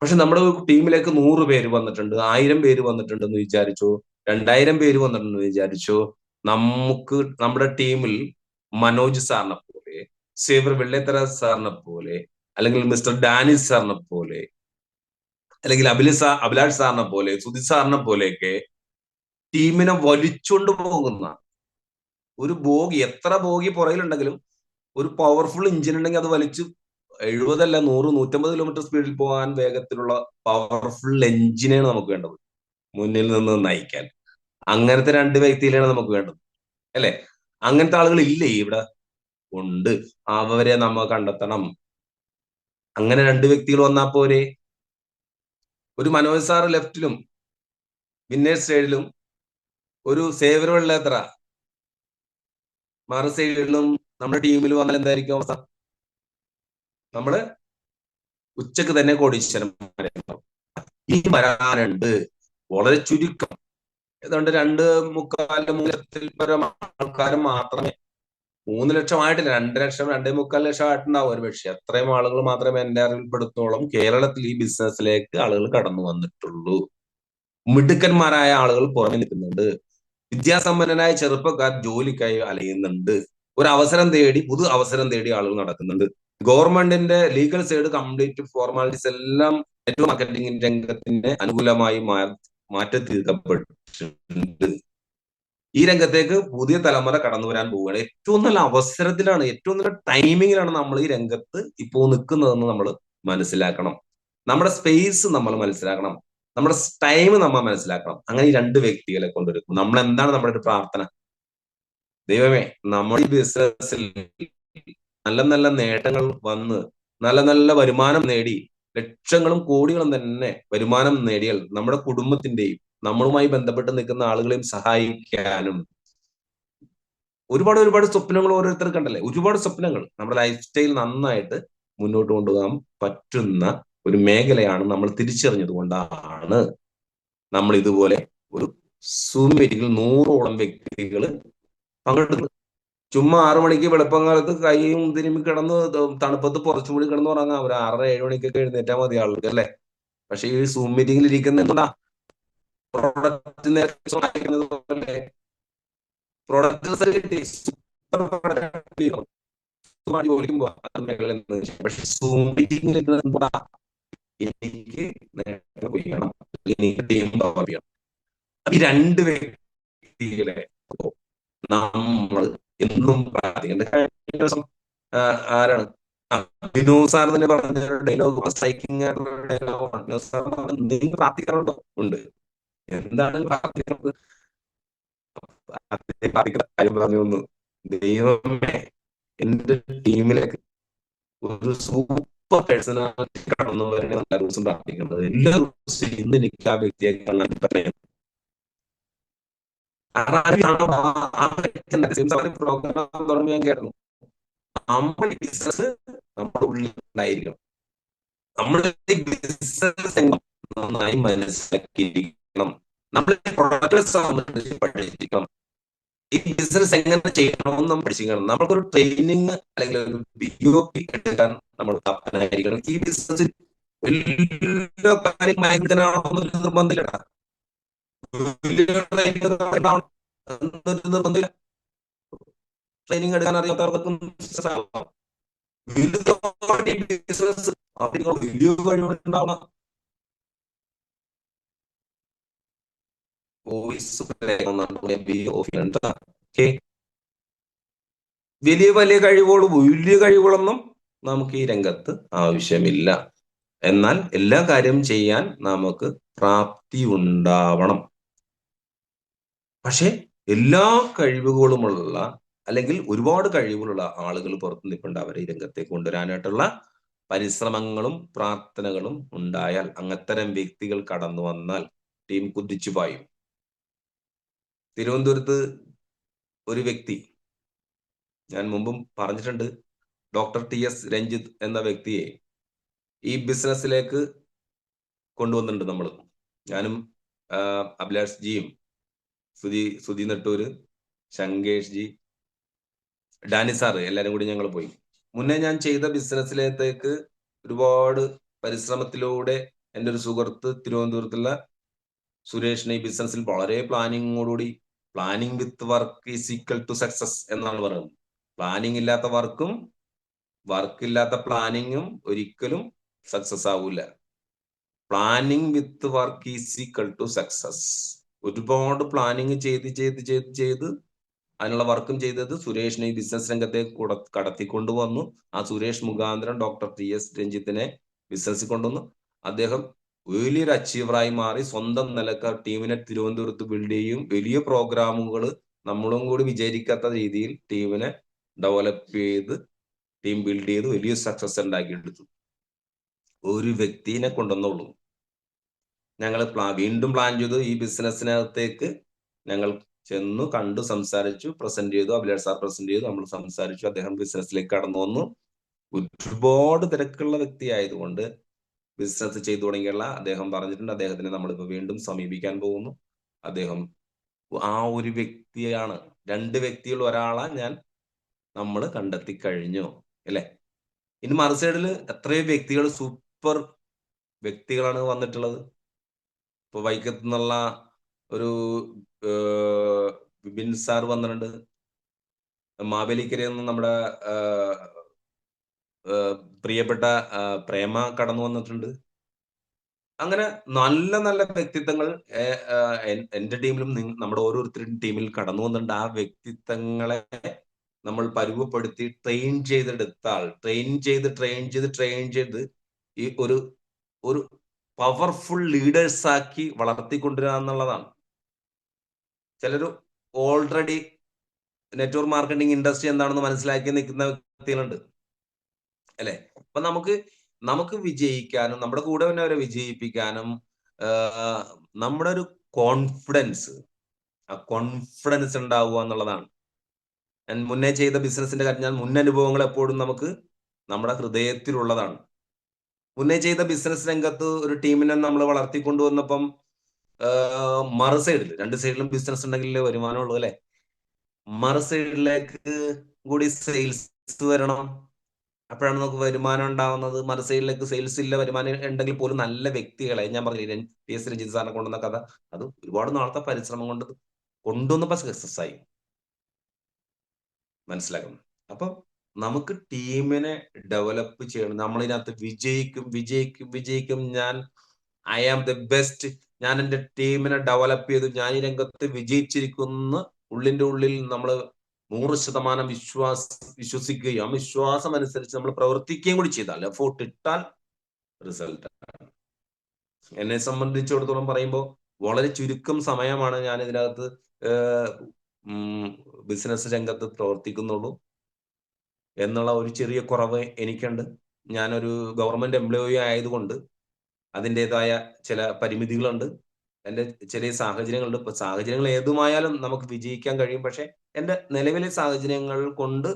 പക്ഷെ നമ്മുടെ ടീമിലേക്ക് 100 പേര് വന്നിട്ടുണ്ട്, 1000 പേര് വന്നിട്ടുണ്ടെന്ന് വിചാരിച്ചോ, 2000 പേര് വന്നിട്ടുണ്ടെന്ന് വിചാരിച്ചോ, നമുക്ക് നമ്മുടെ ടീമിൽ മനോജ് സാറിനെ പോലെ, സേവർ വെള്ളേത്തറ സാറിനെ പോലെ, അല്ലെങ്കിൽ മിസ്റ്റർ ഡാനിസ് സാറിനെ പോലെ, അല്ലെങ്കിൽ അഭിലാഷ് സാറിനെ പോലെ, സുധി സാറിനെ പോലെയൊക്കെ ടീമിനെ വലിച്ചുകൊണ്ട് പോകുന്ന ഒരു ബോഗി, എത്ര ബോഗി പുറകിലുണ്ടെങ്കിലും ഒരു പവർഫുൾ എഞ്ചിൻ ഉണ്ടെങ്കിൽ അത് വലിച്ച് 70 അല്ല 100 150 കിലോമീറ്റർ സ്പീഡിൽ പോകാൻ വേഗത്തിലുള്ള പവർഫുൾ എഞ്ചിനാണ് നമുക്ക് വേണ്ടത് മുന്നിൽ നിന്ന് നയിക്കാൻ. അങ്ങനത്തെ 2 വ്യക്തികളാണ് നമുക്ക് വേണ്ടത്, അല്ലെ? അങ്ങനത്തെ ആളുകൾ ഇല്ലേ ഇവിടെ? ഉണ്ട്. അവരെ നമ്മൾ കണ്ടെത്തണം. അങ്ങനെ 2 വ്യക്തികൾ വന്നാൽ പോരെ? ഒരു മനോജ് സാറ് ലെഫ്റ്റിലും വിന്നേഴ്സ് സൈഡിലും ഒരു സേവർ വെള്ളേത്ര മറു സൈഡിലും നമ്മുടെ ടീമിൽ വന്നാൽ എന്തായിരിക്കും അവസ്ഥ? നമ്മള് ഉച്ചക്ക് തന്നെ കോടീശ്വരന്മാരെ ഈ വരാനുണ്ട്. വളരെ ചുരുക്കം, ഏതാണ്ട് 2.25 ലക്ഷത്തിൽ പരം ആൾക്കാർ മാത്രമേ, 3 ലക്ഷമായിട്ടില്ല, 2 ലക്ഷം 2.25 ലക്ഷം ആയിട്ടുണ്ടാവും ഒരു പക്ഷേ. അത്രയും ആളുകൾ മാത്രമേ എന്റെ അറിവിൽപ്പെടുത്തോളം കേരളത്തിൽ ഈ ബിസിനസ്സിലേക്ക് ആളുകൾ കടന്നു വന്നിട്ടുള്ളൂ. മിടുക്കന്മാരായ ആളുകൾ പുറമെ നിൽക്കുന്നുണ്ട്. വിദ്യാസമ്പന്നനായ ചെറുപ്പക്കാർ ജോലിക്കായി അലയുന്നുണ്ട്. ഒരു അവസരം തേടി, പുതു അവസരം തേടി ആളുകൾ നടക്കുന്നുണ്ട്. ഗവൺമെന്റിന്റെ ലീഗൽ സൈഡ് കംപ്ലീറ്റ് ഫോർമാലിറ്റീസ് എല്ലാം നെറ്റ്വർക്ക് മാർക്കറ്റിംഗ് രംഗത്തിന് അനുകൂലമായി മാറ്റി തീർക്കപ്പെട്ടിട്ടുണ്ട്. ഈ രംഗത്തേക്ക് പുതിയ തലമുറ കടന്നു വരാൻ പോവുകയാണ്. ഏറ്റവും നല്ല അവസരത്തിലാണ്, ഏറ്റവും നല്ല ടൈമിങ്ങിലാണ് നമ്മൾ ഈ രംഗത്ത് ഇപ്പോൾ നിൽക്കുന്നതെന്ന് നമ്മൾ മനസ്സിലാക്കണം. നമ്മുടെ സ്പേസ് നമ്മൾ മനസ്സിലാക്കണം, നമ്മുടെ ടൈം നമ്മൾ മനസ്സിലാക്കണം. അങ്ങനെ ഈ 2 വ്യക്തികളെ കൊണ്ടുവരും. നമ്മൾ എന്താണ് നമ്മുടെ ഒരു പ്രാർത്ഥന? ദൈവമേ, നമ്മുടെ ഈ ബിസിനസ്സിൽ നല്ല നല്ല നേട്ടങ്ങൾ വന്ന് നല്ല നല്ല വരുമാനം നേടി, ലക്ഷങ്ങളും കോടികളും തന്നെ വരുമാനം നേടിയാൽ നമ്മുടെ കുടുംബത്തിന്റെയും നമ്മളുമായി ബന്ധപ്പെട്ട് നിൽക്കുന്ന ആളുകളെയും സഹായിക്കാനും ഒരുപാട് സ്വപ്നങ്ങൾ ഓരോരുത്തർക്ക് ഉണ്ടല്ലേ. ഒരുപാട് സ്വപ്നങ്ങൾ. നമ്മുടെ ലൈഫ് സ്റ്റൈൽ നന്നായിട്ട് മുന്നോട്ട് കൊണ്ടുപോകാൻ പറ്റുന്ന ഒരു മേഖലയാണ് നമ്മൾ തിരിച്ചറിഞ്ഞത് കൊണ്ടാണ് നമ്മൾ ഇതുപോലെ ഒരു സൂം മീറ്റിംഗിൽ 100ഓളം വ്യക്തികൾ പങ്കെടുക്കുന്നത്. ചുമ്മാ 6 മണിക്ക് വെളുപ്പംകാലത്ത് കൈയും തിരുമ്പി കിടന്ന് തണുപ്പത്ത് പുറച്ചുകൂടി കിടന്ന് ഉറങ്ങാം. ഒരു 6, 7 മണിക്കൊക്കെ എഴുന്നേറ്റാൽ മതി ആളുകൾക്ക്, അല്ലെ? പക്ഷെ ഈ സൂം മീറ്റിംഗിൽ ഇരിക്കുന്ന എന്താ? പക്ഷെ സൂം മീറ്റിംഗിൽ എന്താ? എനിക്ക് ഈ 2 വ്യക്തികളെ നമ്മൾ എന്നും പ്രാർത്ഥിക്കേണ്ട. കഴിഞ്ഞ ദിവസം ആരാണ് വിനോദ് സാർ തന്നെ പറഞ്ഞ ഡയലോഗ്, സ്ട്രൈക്കിംഗ് ആയിട്ടുള്ള ഡയലോഗാണ്. വിനോദ് സാർ എന്തെങ്കിലും പ്രാർത്ഥിക്കാറുണ്ടോ? ഉണ്ട്. എന്താണ് പ്രാർത്ഥിക്കുന്നത്? പ്രാർത്ഥിക്കുന്ന കാര്യം പറഞ്ഞു തന്നു. ദൈവമേ, എന്റെ ടീമിലേക്ക് ഒരു സൂപ്പർ പേഴ്സണാലിറ്റി കടന്നു വരണേ. എല്ലാ ദിവസവും പ്രാർത്ഥിക്കുന്നത്. എല്ലാ ദിവസവും ഇന്ന് എനിക്ക് ആ വ്യക്തിയെ കാണാൻ പറയാം. പ്രോഗ്രാം തുടങ്ങി ഞാൻ കേട്ടു. നമ്മൾ ബിസിനസ് നമ്മുടെ ഉള്ളിൽ ഉണ്ടായിരിക്കണം. നമ്മൾ ബിസിനസ് നന്നായി മനസ്സിലാക്കിയിരിക്കണം. നമ്മൾ പ്രൊഡക്റ്റ് സംബന്ധിച്ച് പഠിച്ചിരിക്കണം. ഈ ബിസിനസ് എങ്ങനെ ചെയ്യണമെന്ന് നമ്മൾ പഠിച്ചിരിക്കണം. നമുക്കൊരു ട്രെയിനിങ് അല്ലെങ്കിൽ ഒരു BOP എടുക്കാൻ നമ്മൾ തപ്പനായിരിക്കണം. ഈ ബിസിനസ് എല്ലാ കാര്യമായിട്ടാണോ നിർബന്ധമില്ല. നിർബന്ധമില്ല. ട്രെയിനിങ് എടുക്കാൻ അറിയാത്തവർക്കും ബിസിനസ് ആവാം. ബിസിനസ് വലിയ കഴിവുണ്ടാവണം. വലിയ വലിയ കഴിവുകളൊന്നും നമുക്ക് ഈ രംഗത്ത് ആവശ്യമില്ല. എന്നാൽ എല്ലാ കാര്യം ചെയ്യാൻ നമുക്ക് പ്രാപ്തി ഉണ്ടാവണം. പക്ഷെ എല്ലാ കഴിവുകളുമുള്ള അല്ലെങ്കിൽ ഒരുപാട് കഴിവുകളുള്ള ആളുകൾ പുറത്തു നിൽപ്പുണ്ട്. അവരെ ഈ രംഗത്തേക്ക് കൊണ്ടുവരാനായിട്ടുള്ള പരിശ്രമങ്ങളും പ്രാർത്ഥനകളും ഉണ്ടായാൽ, അങ്ങത്തരം വ്യക്തികൾ കടന്നു വന്നാൽ ടീം കുതിച്ചു പായും. തിരുവനന്തപുരത്ത് ഒരു വ്യക്തി, ഞാൻ മുമ്പും പറഞ്ഞിട്ടുണ്ട്, ഡോക്ടർ TS രഞ്ജിത്ത് എന്ന വ്യക്തിയെ ഈ ബിസിനസ്സിലേക്ക് കൊണ്ടുവന്നിട്ടുണ്ട് നമ്മൾ. ഞാനും അഭിലാഷ് ജിയും സുധി നെട്ടൂര്, ശങ്കേഷ് ജി, ഡാനി സാറ് എല്ലാരും കൂടി ഞങ്ങൾ പോയി. മുന്നേ ഞാൻ ചെയ്ത ബിസിനസ്സിലേക്ക് ഒരുപാട് പരിശ്രമത്തിലൂടെ എൻ്റെ ഒരു സുഹൃത്ത് തിരുവനന്തപുരത്തുള്ള സുരേഷിനെ ഈ ബിസിനസ്സിൽ വളരെ പ്ലാനിങ്ങോടുകൂടി, planning with work is equal to success എന്നാണ് പറയുന്നത്. പ്ലാനിങ് ഇല്ലാത്ത വർക്കും വർക്കില്ലാത്ത പ്ലാനിങ്ങും ഒരിക്കലും സക്സസ് ആവൂല. Planning with work is equal to success. ഒരുപാട് പ്ലാനിങ് ചെയ്ത് അതിനുള്ള വർക്കും ചെയ്തത് സുരേഷിനെ ഈ ബിസിനസ് രംഗത്തേക്ക് കടത്തിക്കൊണ്ടുവന്നു. ആ സുരേഷ് മുഖാന്തരം ഡോക്ടർ TS രഞ്ജിത്തിനെ ബിസിനസ്സിൽ കൊണ്ടുവന്നു. അദ്ദേഹം വലിയൊരു അച്ചീവറായി മാറി. സ്വന്തം നിലക്ക് ടീമിനെ തിരുവനന്തപുരത്ത് ബിൽഡ് ചെയ്യും. വലിയ പ്രോഗ്രാമുകൾ നമ്മളും കൂടി വിചാരിക്കാത്ത രീതിയിൽ ടീമിനെ ഡെവലപ്പ് ചെയ്ത്, ടീം ബിൽഡ് ചെയ്ത് വലിയ സക്സസ് ഉണ്ടാക്കിയെടുത്തു. ഒരു വ്യക്തിനെ കൊണ്ടുവന്നുള്ളൂ. ഞങ്ങൾ വീണ്ടും പ്ലാൻ ചെയ്തു. ഈ ബിസിനസ്സിനകത്തേക്ക് ഞങ്ങൾ ചെന്നു, കണ്ടു, സംസാരിച്ചു, പ്രസന്റ് ചെയ്തു. അഭിലാഷ് സാർ പ്രസന്റ് ചെയ്തു, നമ്മൾ സംസാരിച്ചു. അദ്ദേഹം ബിസിനസ്സിലേക്ക് കടന്നു വന്നു. ഒരുപാട് തിരക്കുള്ള വ്യക്തി ആയതുകൊണ്ട് ബിസിനസ് ചെയ്തു തുടങ്ങിയുള്ള അദ്ദേഹം പറഞ്ഞിട്ടുണ്ട്. അദ്ദേഹത്തിനെ നമ്മളിപ്പോ വീണ്ടും സമീപിക്കാൻ പോകുന്നു. അദ്ദേഹം ആ ഒരു വ്യക്തിയാണ്. 2 വ്യക്തികൾ ഒരാളെ നമ്മൾ കണ്ടെത്തി കഴിഞ്ഞു അല്ലെ. ഇനി മറുസൈഡിൽ എത്രയോ വ്യക്തികൾ, സൂപ്പർ വ്യക്തികളാണ് വന്നിട്ടുള്ളത്. ഇപ്പൊ വൈക്കത്ത് നിന്നുള്ള ഒരു വിപിൻ സാർ വന്നിട്ടുണ്ട്. മാവേലിക്കരയിൽ നിന്ന് നമ്മുടെ പ്രിയപ്പെട്ട പ്രേമ കടന്നു വന്നിട്ടുണ്ട്. അങ്ങനെ നല്ല നല്ല വ്യക്തിത്വങ്ങൾ എന്റെ ടീമിലും നമ്മുടെ ഓരോരുത്തരുടെയും ടീമിൽ കടന്നു വന്നിട്ടുണ്ട്. ആ വ്യക്തിത്വങ്ങളെ നമ്മൾ പരുവപ്പെടുത്തി ട്രെയിൻ ചെയ്തെടുത്താൽ, ട്രെയിൻ ചെയ്ത് ഈ ഒരു പവർഫുൾ ലീഡേഴ്സ് ആക്കി വളർത്തിക്കൊണ്ടുവരിക എന്നുള്ളതാണ്. ചിലർ ഓൾറെഡി നെറ്റ്വർക്ക് മാർക്കറ്റിംഗ് ഇൻഡസ്ട്രി എന്താണെന്ന് മനസ്സിലാക്കി നിൽക്കുന്ന വ്യക്തികളുണ്ട് അല്ലെ. അപ്പൊ നമുക്ക് വിജയിക്കാനും നമ്മുടെ കൂടെ തന്നെ അവരെ വിജയിപ്പിക്കാനും നമ്മുടെ ഒരു കോൺഫിഡൻസ് ഉണ്ടാവുക എന്നുള്ളതാണ്. ഞാൻ മുന്നേ ചെയ്ത ബിസിനസിന്റെ കാര്യം, ഞാൻ മുന്നനുഭവങ്ങൾ എപ്പോഴും നമുക്ക് നമ്മുടെ ഹൃദയത്തിലുള്ളതാണ്. മുന്നേ ചെയ്ത ബിസിനസ് രംഗത്ത് ഒരു ടീമിനെ നമ്മൾ വളർത്തിക്കൊണ്ടുവന്നപ്പം മറുസൈഡിൽ 2 സൈഡിലും ബിസിനസ് ഉണ്ടെങ്കിലേ വരുമാനമുള്ളൂ അല്ലെ. മറുസൈഡിലേക്ക് കൂടി സെയിൽസ് വരണം. അപ്പോഴാണ് നമുക്ക് വരുമാനം ഉണ്ടാവുന്നത്. മറുസൈഡിലേക്ക് സെയിൽസ് ഇല്ല, വരുമാനം ഉണ്ടെങ്കിൽ പോലും നല്ല വ്യക്തികളെ, ഞാൻ പറഞ്ഞില്ലേ TS രഞ്ജിത്ത് സാറിനെ കൊണ്ടുവന്ന കഥ, അത് ഒരുപാട് നാളത്തെ പരിശ്രമം കൊണ്ട് കൊണ്ടുവന്നപ്പോ സക്സസ് ആയി. മനസ്സിലാക്കുന്നു. അപ്പൊ നമുക്ക് ടീമിനെ ഡെവലപ്പ് ചെയ്യണം. നമ്മളിതിനകത്ത് വിജയിക്കും. ഐ ആം ദ ബെസ്റ്റ്, ഞാൻ എൻ്റെ ടീമിനെ ഡെവലപ്പ് ചെയ്തു, ഞാൻ ഈ രംഗത്ത് വിജയിച്ചിരിക്കുന്ന ഉള്ളിന്റെ ഉള്ളിൽ നമ്മൾ 100% വിശ്വസിക്കുകയും ആ വിശ്വാസം അനുസരിച്ച് നമ്മൾ പ്രവർത്തിക്കുകയും കൂടി ചെയ്താൽ, എഫോർട്ട് ഇട്ടാൽ റിസൾട്ട്. എന്നെ സംബന്ധിച്ചിടത്തോളം പറയുമ്പോൾ വളരെ ചുരുക്കം സമയമാണ് ഞാൻ ഇതിനകത്ത് ബിസിനസ് രംഗത്ത് പ്രവർത്തിക്കുന്നുള്ളൂ എന്നുള്ള ഒരു ചെറിയ കുറവ് എനിക്കുണ്ട്. ഞാനൊരു ഗവൺമെന്റ് എംപ്ലോയി ആയതുകൊണ്ട് അതിൻ്റെതായ ചില പരിമിതികളുണ്ട്. എൻ്റെ ചെറിയ സാഹചര്യങ്ങളുണ്ട്. ഇപ്പൊ സാഹചര്യങ്ങൾ ഏതുമായാലും നമുക്ക് വിജയിക്കാൻ കഴിയും. പക്ഷെ എൻ്റെ നിലവിലെ സാഹചര്യങ്ങൾ കൊണ്ട്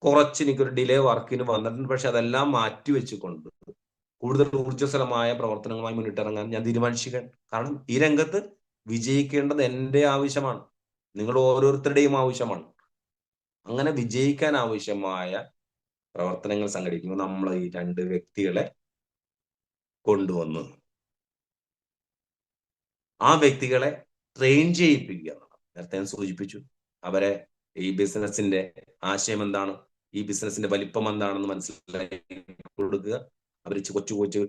കുറച്ച് എനിക്കൊരു ഡിലേ വർക്കിന് വന്നിട്ടുണ്ട്. പക്ഷെ അതെല്ലാം മാറ്റി വെച്ചുകൊണ്ട് കൂടുതൽ ഊർജ്ജസ്വലമായ പ്രവർത്തനങ്ങളുമായി മുന്നിട്ടിറങ്ങാൻ ഞാൻ തീരുമാനിച്ചിരിക്കുകയാണ്. കാരണം ഈ രംഗത്ത് വിജയിക്കേണ്ടത് എൻ്റെ ആവശ്യമാണ്. നിങ്ങൾ ഓരോരുത്തരുടെയും ആവശ്യമാണ്. അങ്ങനെ വിജയിക്കാൻ ആവശ്യമായ പ്രവർത്തനങ്ങൾ സംഘടിപ്പിക്കുമ്പോൾ നമ്മൾ ഈ 2 വ്യക്തികളെ കൊണ്ടുവന്ന് ആ വ്യക്തികളെ ട്രെയിൻ ചെയ്യിപ്പിക്കുക. നേരത്തെ ഞാൻ സൂചിപ്പിച്ചു. അവരെ ഈ ബിസിനസിന്റെ ആശയം എന്താണ്, ഈ ബിസിനസിന്റെ വലിപ്പം എന്താണെന്ന് മനസ്സിലാക്കി കൊടുക്കുക. അവർ കൊച്ചു കൊച്ചു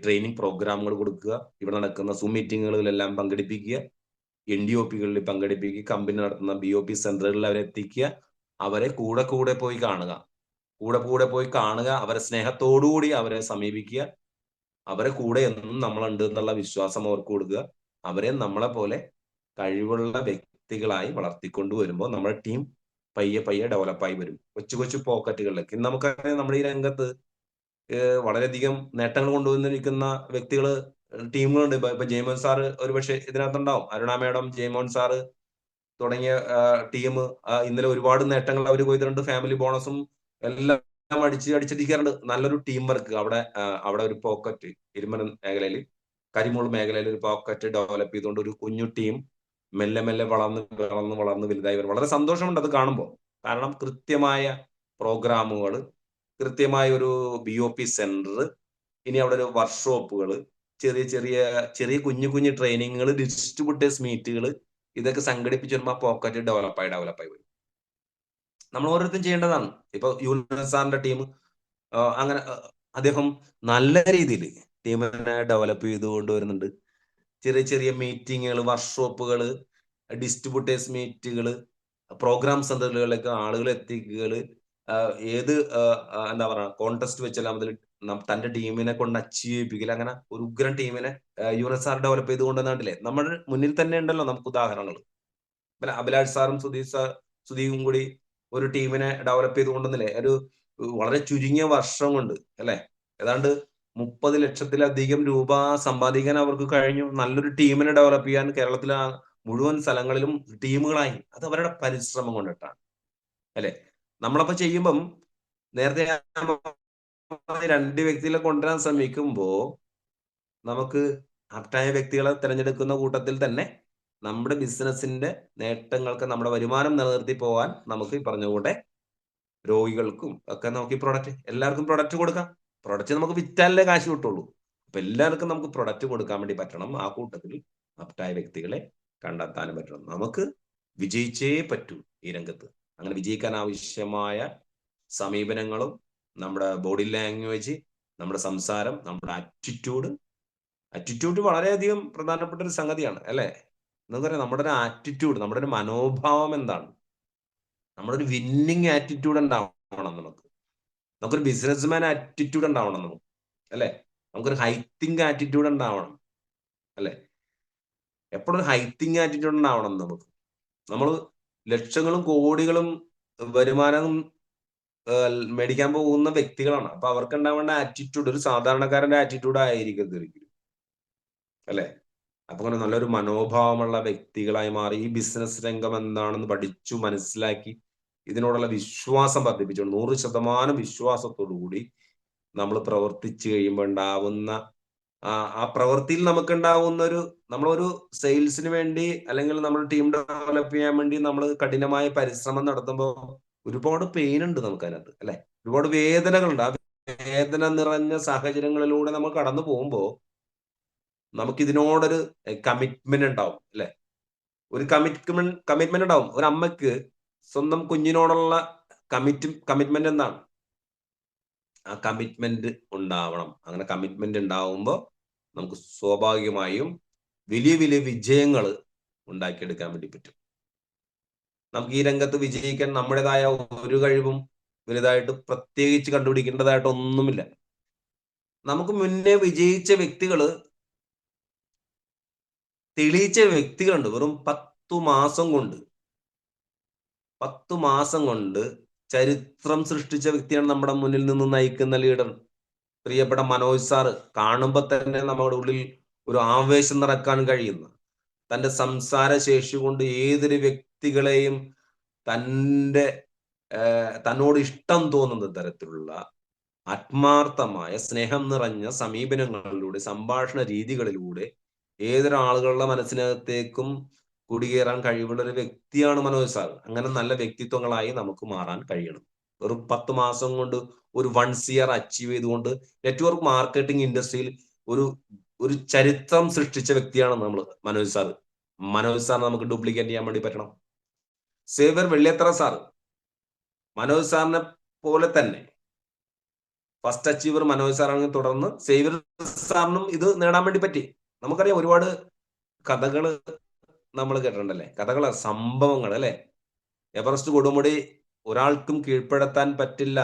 ട്രെയിനിങ് പ്രോഗ്രാമുകൾ കൊടുക്കുക. ഇവിടെ നടക്കുന്ന സൂം മീറ്റിങ്ങുകളിലെല്ലാം പങ്കെടുപ്പിക്കുക. NDOPകളിൽ പങ്കെടുപ്പിക്കുക. കമ്പനി നടത്തുന്ന BOP സെന്ററുകളിൽ അവരെ എത്തിക്കുക. അവരെ കൂടെ കൂടെ പോയി കാണുക. കൂടെ പോയി കാണുക. അവരെ സ്നേഹത്തോടുകൂടി അവരെ സമീപിക്കുക. അവരെ കൂടെ എന്നും നമ്മളുണ്ട് എന്നുള്ള വിശ്വാസം അവർക്ക് കൊടുക്കുക. അവരെ നമ്മളെ പോലെ കഴിവുള്ള വ്യക്തികളായി വളർത്തിക്കൊണ്ടുവരുമ്പോൾ നമ്മുടെ ടീം പയ്യെ ഡെവലപ്പായി വരും. കൊച്ചു കൊച്ചു പോക്കറ്റുകളിലേക്ക്. ഇന്ന് നമുക്കറിയാം നമ്മുടെ ഈ രംഗത്ത് വളരെയധികം നേട്ടങ്ങൾ കൊണ്ടുവന്നിരിക്കുന്ന വ്യക്തികള് ടീമുകളുണ്ട്. ഇപ്പൊ ജയമോഹൻ സാറ് ഒരുപക്ഷെ ഇതിനകത്തുണ്ടാവും. അരുണ മേഡം, ജയമോഹൻ സാറ് തുടങ്ങിയ ടീം ഇന്നലെ ഒരുപാട് നേട്ടങ്ങൾ അവർ കൊയ്തിട്ടുണ്ട്. ഫാമിലി ബോണസും എല്ലാം അടിച്ചിരിക്കാറുണ്ട്. നല്ലൊരു ടീം വർക്ക് അവിടെ ഒരു പോക്കറ്റ് ഇരുമ്പൻ മേഖലയിൽ, കരിമൂൾ മേഖലയിൽ ഒരു പോക്കറ്റ് ഡെവലപ്പ് ചെയ്തുകൊണ്ട് ഒരു കുഞ്ഞു ടീം മെല്ലെ വളർന്ന് വലുതായി വരും. വളരെ സന്തോഷമുണ്ട് അത് കാണുമ്പോൾ. കാരണം കൃത്യമായ പ്രോഗ്രാമുകൾ, കൃത്യമായ ഒരു BOP സെന്റർ, ഇനി അവിടെ ഒരു വർക്ക്ഷോപ്പുകൾ, ചെറിയ കുഞ്ഞു ട്രെയിനിങ്ങുകൾ, ഡിസ്ട്രിബ്യൂട്ടേഴ്സ് മീറ്റുകൾ, ഇതൊക്കെ സംഘടിപ്പിച്ച് വരുമ്പോൾ ആ പോക്കറ്റ് ഡെവലപ്പായി വരും. നമ്മൾ ഓരോരുത്തരും ചെയ്യേണ്ടതാണ്. ഇപ്പൊ യൂനിസ് സാറിന്റെ ടീം അങ്ങനെ അദ്ദേഹം നല്ല രീതിയിൽ ടീമിനെ ഡെവലപ്പ് ചെയ്ത് കൊണ്ടുവരുന്നുണ്ട്. ചെറിയ മീറ്റിങ്ങുകൾ, വർക്ക്ഷോപ്പുകൾ, ഡിസ്ട്രിബ്യൂട്ടേഴ്സ് മീറ്റുകൾ, പ്രോഗ്രാം സെന്ററുകളിലേക്ക് ആളുകൾ എത്തിക്കുക, ഏത് എന്താ പറയുക കോൺടെസ്റ്റ് വെച്ചാൽ അതിൽ തന്റെ ടീമിനെ കൊണ്ട് അച്ചീവ് ചെയ്യിപ്പിക്കൽ, അങ്ങനെ ഒരു ഉഗ്രൻ ടീമിനെ യൂനിസ് സാർ ഡെവലപ്പ് ചെയ്തുകൊണ്ടുവന്നിട്ടില്ലേ. നമ്മുടെ മുന്നിൽ തന്നെ ഉണ്ടല്ലോ നമുക്ക് ഉദാഹരണങ്ങൾ. അഭിലാഷ് സാറും സുധീകും കൂടി ഒരു ടീമിനെ ഡെവലപ്പ് ചെയ്ത് കൊണ്ടുവന്നില്ലേ. ഒരു വളരെ ചുരുങ്ങിയ വർഷം കൊണ്ട് അല്ലെ, ഏതാണ്ട് 30 ലക്ഷത്തിലധികം രൂപ സമ്പാദിക്കാൻ അവർക്ക് കഴിഞ്ഞു. നല്ലൊരു ടീമിനെ ഡെവലപ്പ് ചെയ്യാൻ കേരളത്തിലെ മുഴുവൻ സ്ഥലങ്ങളിലും ടീമുകളായി. അത് അവരുടെ പരിശ്രമം കൊണ്ടിട്ടാണ് അല്ലെ. നമ്മളപ്പോ ചെയ്യുമ്പം നേരത്തെ 2 വ്യക്തികളെ കൊണ്ടുവരാൻ ശ്രമിക്കുമ്പോ നമുക്ക് ആപ്റ്റായ വ്യക്തികളെ തിരഞ്ഞെടുക്കുന്ന കൂട്ടത്തിൽ തന്നെ നമ്മുടെ ബിസിനസിന്റെ നേട്ടങ്ങൾക്ക്, നമ്മുടെ വരുമാനം നിലനിർത്തി പോകാൻ നമുക്ക് ഈ പറഞ്ഞുകൂടെ രോഗികൾക്കും ഒക്കെ നമുക്ക് ഈ പ്രൊഡക്റ്റ്, എല്ലാവർക്കും പ്രൊഡക്റ്റ് കൊടുക്കാം. പ്രൊഡക്റ്റ് നമുക്ക് വിറ്റാലേ കാശ് കിട്ടുള്ളൂ. അപ്പൊ എല്ലാവർക്കും നമുക്ക് പ്രൊഡക്റ്റ് കൊടുക്കാൻ വേണ്ടി പറ്റണം. ആ കൂട്ടത്തിൽ ആപ്റ്റായ വ്യക്തികളെ കണ്ടെത്താനും പറ്റണം. നമുക്ക് വിജയിച്ചേ പറ്റൂ ഈ രംഗത്ത്. അങ്ങനെ വിജയിക്കാൻ ആവശ്യമായ സമീപനങ്ങളും, നമ്മുടെ ബോഡി ലാംഗ്വേജ്, നമ്മുടെ സംസാരം, നമ്മുടെ ആറ്റിറ്റ്യൂഡ് വളരെയധികം പ്രധാനപ്പെട്ട ഒരു സംഗതിയാണ് അല്ലെ. നമുക്കറിയാം നമ്മുടെ ഒരു ആറ്റിറ്റ്യൂഡ്, നമ്മുടെ ഒരു മനോഭാവം എന്താണ്. നമ്മുടെ ഒരു വിന്നിങ് ആറ്റിറ്റ്യൂഡ് ഉണ്ടാവണം നമുക്കൊരു ബിസിനസ്മാൻ ആറ്റിറ്റ്യൂഡ് ഉണ്ടാവണം നമുക്ക് അല്ലെ. നമുക്കൊരു ഹൈത്തിങ് ആറ്റിറ്റ്യൂഡ് ഉണ്ടാവണം അല്ലെ. എപ്പോഴും ഹൈത്തിങ് ആറ്റിറ്റ്യൂഡ് ഉണ്ടാവണം നമുക്ക്. നമ്മൾ ലക്ഷങ്ങളും കോടികളും വരുമാനം മേടിക്കാൻ പോകുന്ന വ്യക്തികളാണ്. അപ്പൊ അവർക്ക് ഉണ്ടാവേണ്ട ആറ്റിറ്റ്യൂഡ് ഒരു സാധാരണക്കാരന്റെ ആറ്റിറ്റ്യൂഡ് ആയിരിക്കരുത് ഒരിക്കലും അല്ലെ. അപ്പൊ അങ്ങനെ നല്ലൊരു മനോഭാവമുള്ള വ്യക്തികളായി മാറി ഈ ബിസിനസ് രംഗം എന്താണെന്ന് പഠിച്ചു മനസ്സിലാക്കി ഇതിനോടുള്ള വിശ്വാസം വർദ്ധിപ്പിച്ചുകൊണ്ട് 100% വിശ്വാസത്തോടുകൂടി നമ്മൾ പ്രവർത്തിച്ചു കഴിയുമ്പോൾ ഉണ്ടാവുന്ന ആ പ്രവൃത്തിയിൽ നമുക്ക് ഉണ്ടാവുന്ന നമ്മളൊരു സെയിൽസിന് വേണ്ടി അല്ലെങ്കിൽ നമ്മൾ ടീം ഡെവലപ്പ് ചെയ്യാൻ വേണ്ടി നമ്മൾ കഠിനമായ പരിശ്രമം നടത്തുമ്പോൾ ഒരുപാട് പെയിൻ ഉണ്ട് നമുക്ക് അതിനകത്ത് അല്ലെ. ഒരുപാട് വേദനകളുണ്ട്. ആ വേദന നിറഞ്ഞ സാഹചര്യങ്ങളിലൂടെ നമ്മൾ കടന്നു പോകുമ്പോൾ നമുക്ക് ഇതിനോടൊരു കമ്മിറ്റ്മെന്റ് ഉണ്ടാവും അല്ലെ. ഒരു കമ്മിറ്റ്മെന്റ് ഉണ്ടാവും. ഒരു അമ്മയ്ക്ക് സ്വന്തം കുഞ്ഞിനോടുള്ള കമ്മിറ്റ്മെന്റ് എന്താണ്? ആ കമ്മിറ്റ്മെന്റ് ഉണ്ടാവണം. അങ്ങനെ കമ്മിറ്റ്മെന്റ് ഉണ്ടാവുമ്പോൾ നമുക്ക് സ്വാഭാവികമായും വലിയ വലിയ വിജയങ്ങൾ ഉണ്ടാക്കിയെടുക്കാൻ വേണ്ടി പറ്റും. നമുക്ക് ഈ രംഗത്ത് വിജയിക്കാൻ നമ്മുടേതായ ഒരു കഴിവും വലുതായിട്ട് പ്രത്യേകിച്ച് കണ്ടുപിടിക്കേണ്ടതായിട്ട് ഒന്നുമില്ല. നമുക്ക് മുന്നേ വിജയിച്ച വ്യക്തികള്, തെളിയിച്ച വ്യക്തികളുണ്ട്. വെറും 10 മാസം കൊണ്ട് ചരിത്രം സൃഷ്ടിച്ച വ്യക്തിയാണ് നമ്മുടെ മുന്നിൽ നിന്ന് നയിക്കുന്ന ലീഡർ പ്രിയപ്പെട്ട മനോജ് സാറ്. കാണുമ്പോൾ തന്നെ നമ്മുടെ ഉള്ളിൽ ഒരു ആവേശം നിറക്കാൻ കഴിയുന്ന, തന്റെ സംസാര ശേഷി കൊണ്ട് ഏതൊരു വ്യക്തികളെയും തന്നോട് ഇഷ്ടം തോന്നുന്ന തരത്തിലുള്ള ആത്മാർത്ഥമായ സ്നേഹം നിറഞ്ഞ സമീപനങ്ങളിലൂടെ, സംഭാഷണ രീതികളിലൂടെ ഏതൊരാളുകളുടെ മനസ്സിനകത്തേക്കും കുടികേറാൻ കഴിവുള്ള ഒരു വ്യക്തിയാണ് മനോജ് സാർ. അങ്ങനെ നല്ല വ്യക്തിത്വങ്ങളായി നമുക്ക് മാറാൻ കഴിയണം. വെറും 10 മാസം കൊണ്ട് ഒരു 1 ഇയർ അച്ചീവ് ചെയ്തുകൊണ്ട് നെറ്റ്വർക്ക് മാർക്കറ്റിംഗ് ഇൻഡസ്ട്രിയിൽ ഒരു ഒരു ചരിത്രം സൃഷ്ടിച്ച വ്യക്തിയാണ് മനോജ് സാർ. മനോജ് സാർ നമുക്ക് ഡ്യൂപ്ലിക്കേറ്റ് ചെയ്യാൻ വേണ്ടി പറ്റണം. സേവ്യർ വെള്ളിയത്ര സാർ മനോജ് സാറിനെ പോലെ തന്നെ ഫസ്റ്റ് അച്ചീവർ മനോജ് സാറാണെങ്കിൽ തുടർന്ന് സേവ്യർ സാറിനും ഇത് നേടാൻ വേണ്ടി പറ്റി. നമുക്കറിയാം ഒരുപാട് കഥകള് നമ്മൾ കേട്ടിട്ടുണ്ടല്ലേ, കഥകള്, സംഭവങ്ങൾ അല്ലെ. എവറസ്റ്റ് കൊടുമുടി ഒരാൾക്കും കീഴ്പ്പെടുത്താൻ പറ്റില്ല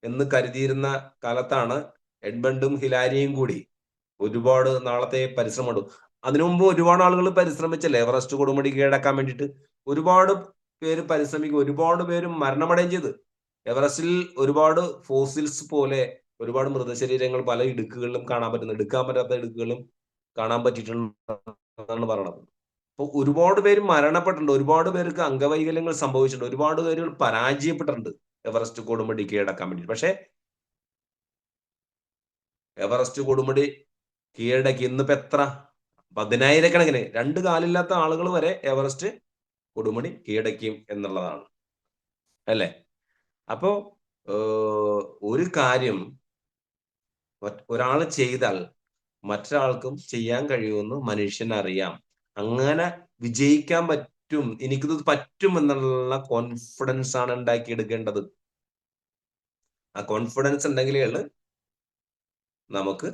എന്ന് കരുതിയിരുന്ന കാലത്താണ് എഡ്മണ്ടും ഹിലാരിയും കൂടി ഒരുപാട് നാളത്തെ പരിശ്രമമുണ്ട്. അതിനു മുമ്പ് ഒരുപാട് ആളുകൾ പരിശ്രമിച്ചല്ലേ എവറസ്റ്റ് കൊടുമുടി കീഴടക്കാൻ വേണ്ടിയിട്ട്. ഒരുപാട് പേര് പരിശ്രമിക്കും, ഒരുപാട് പേര് മരണമടയും ചെയ്ത്. എവറസ്റ്റിൽ ഒരുപാട് ഫോസിൽസ് പോലെ ഒരുപാട് മൃതശരീരങ്ങൾ പല ഇടുക്കുകളിലും കാണാൻ പറ്റുന്നു, എടുക്കാൻ പറ്റാത്ത ഇടുക്കുകളും കാണാൻ പറ്റിയിട്ടുണ്ടെന്നാണ് പറയണത്. അപ്പൊ ഒരുപാട് പേര് മരണപ്പെട്ടിട്ടുണ്ട്, ഒരുപാട് പേർക്ക് അംഗവൈകല്യങ്ങൾ സംഭവിച്ചിട്ടുണ്ട്, ഒരുപാട് പേരുകൾ പരാജയപ്പെട്ടിട്ടുണ്ട് എവറസ്റ്റ് കൊടുമുടി കീഴടക്കാൻ വേണ്ടി. പക്ഷെ എവറസ്റ്റ് കൊടുമുടി കീഴടക്കി ഇന്നിപ്പോ എത്ര 10,000-കണക്കിന് 2 കാലില്ലാത്ത ആളുകൾ വരെ എവറസ്റ്റ് കൊടുമുടി കീഴടക്കും എന്നുള്ളതാണ് അല്ലേ. അപ്പോ ഒരു കാര്യം ഒരാൾ ചെയ്താൽ മറ്റൊരാൾക്കും ചെയ്യാൻ കഴിയുമെന്ന് മനുഷ്യനറിയാം. അങ്ങനെ വിജയിക്കാൻ പറ്റും, എനിക്കിത് പറ്റും എന്നുള്ള കോൺഫിഡൻസ് ആണ് ഉണ്ടാക്കിയെടുക്കേണ്ടത്. ആ കോൺഫിഡൻസ് ഉണ്ടെങ്കിലേ നമുക്ക്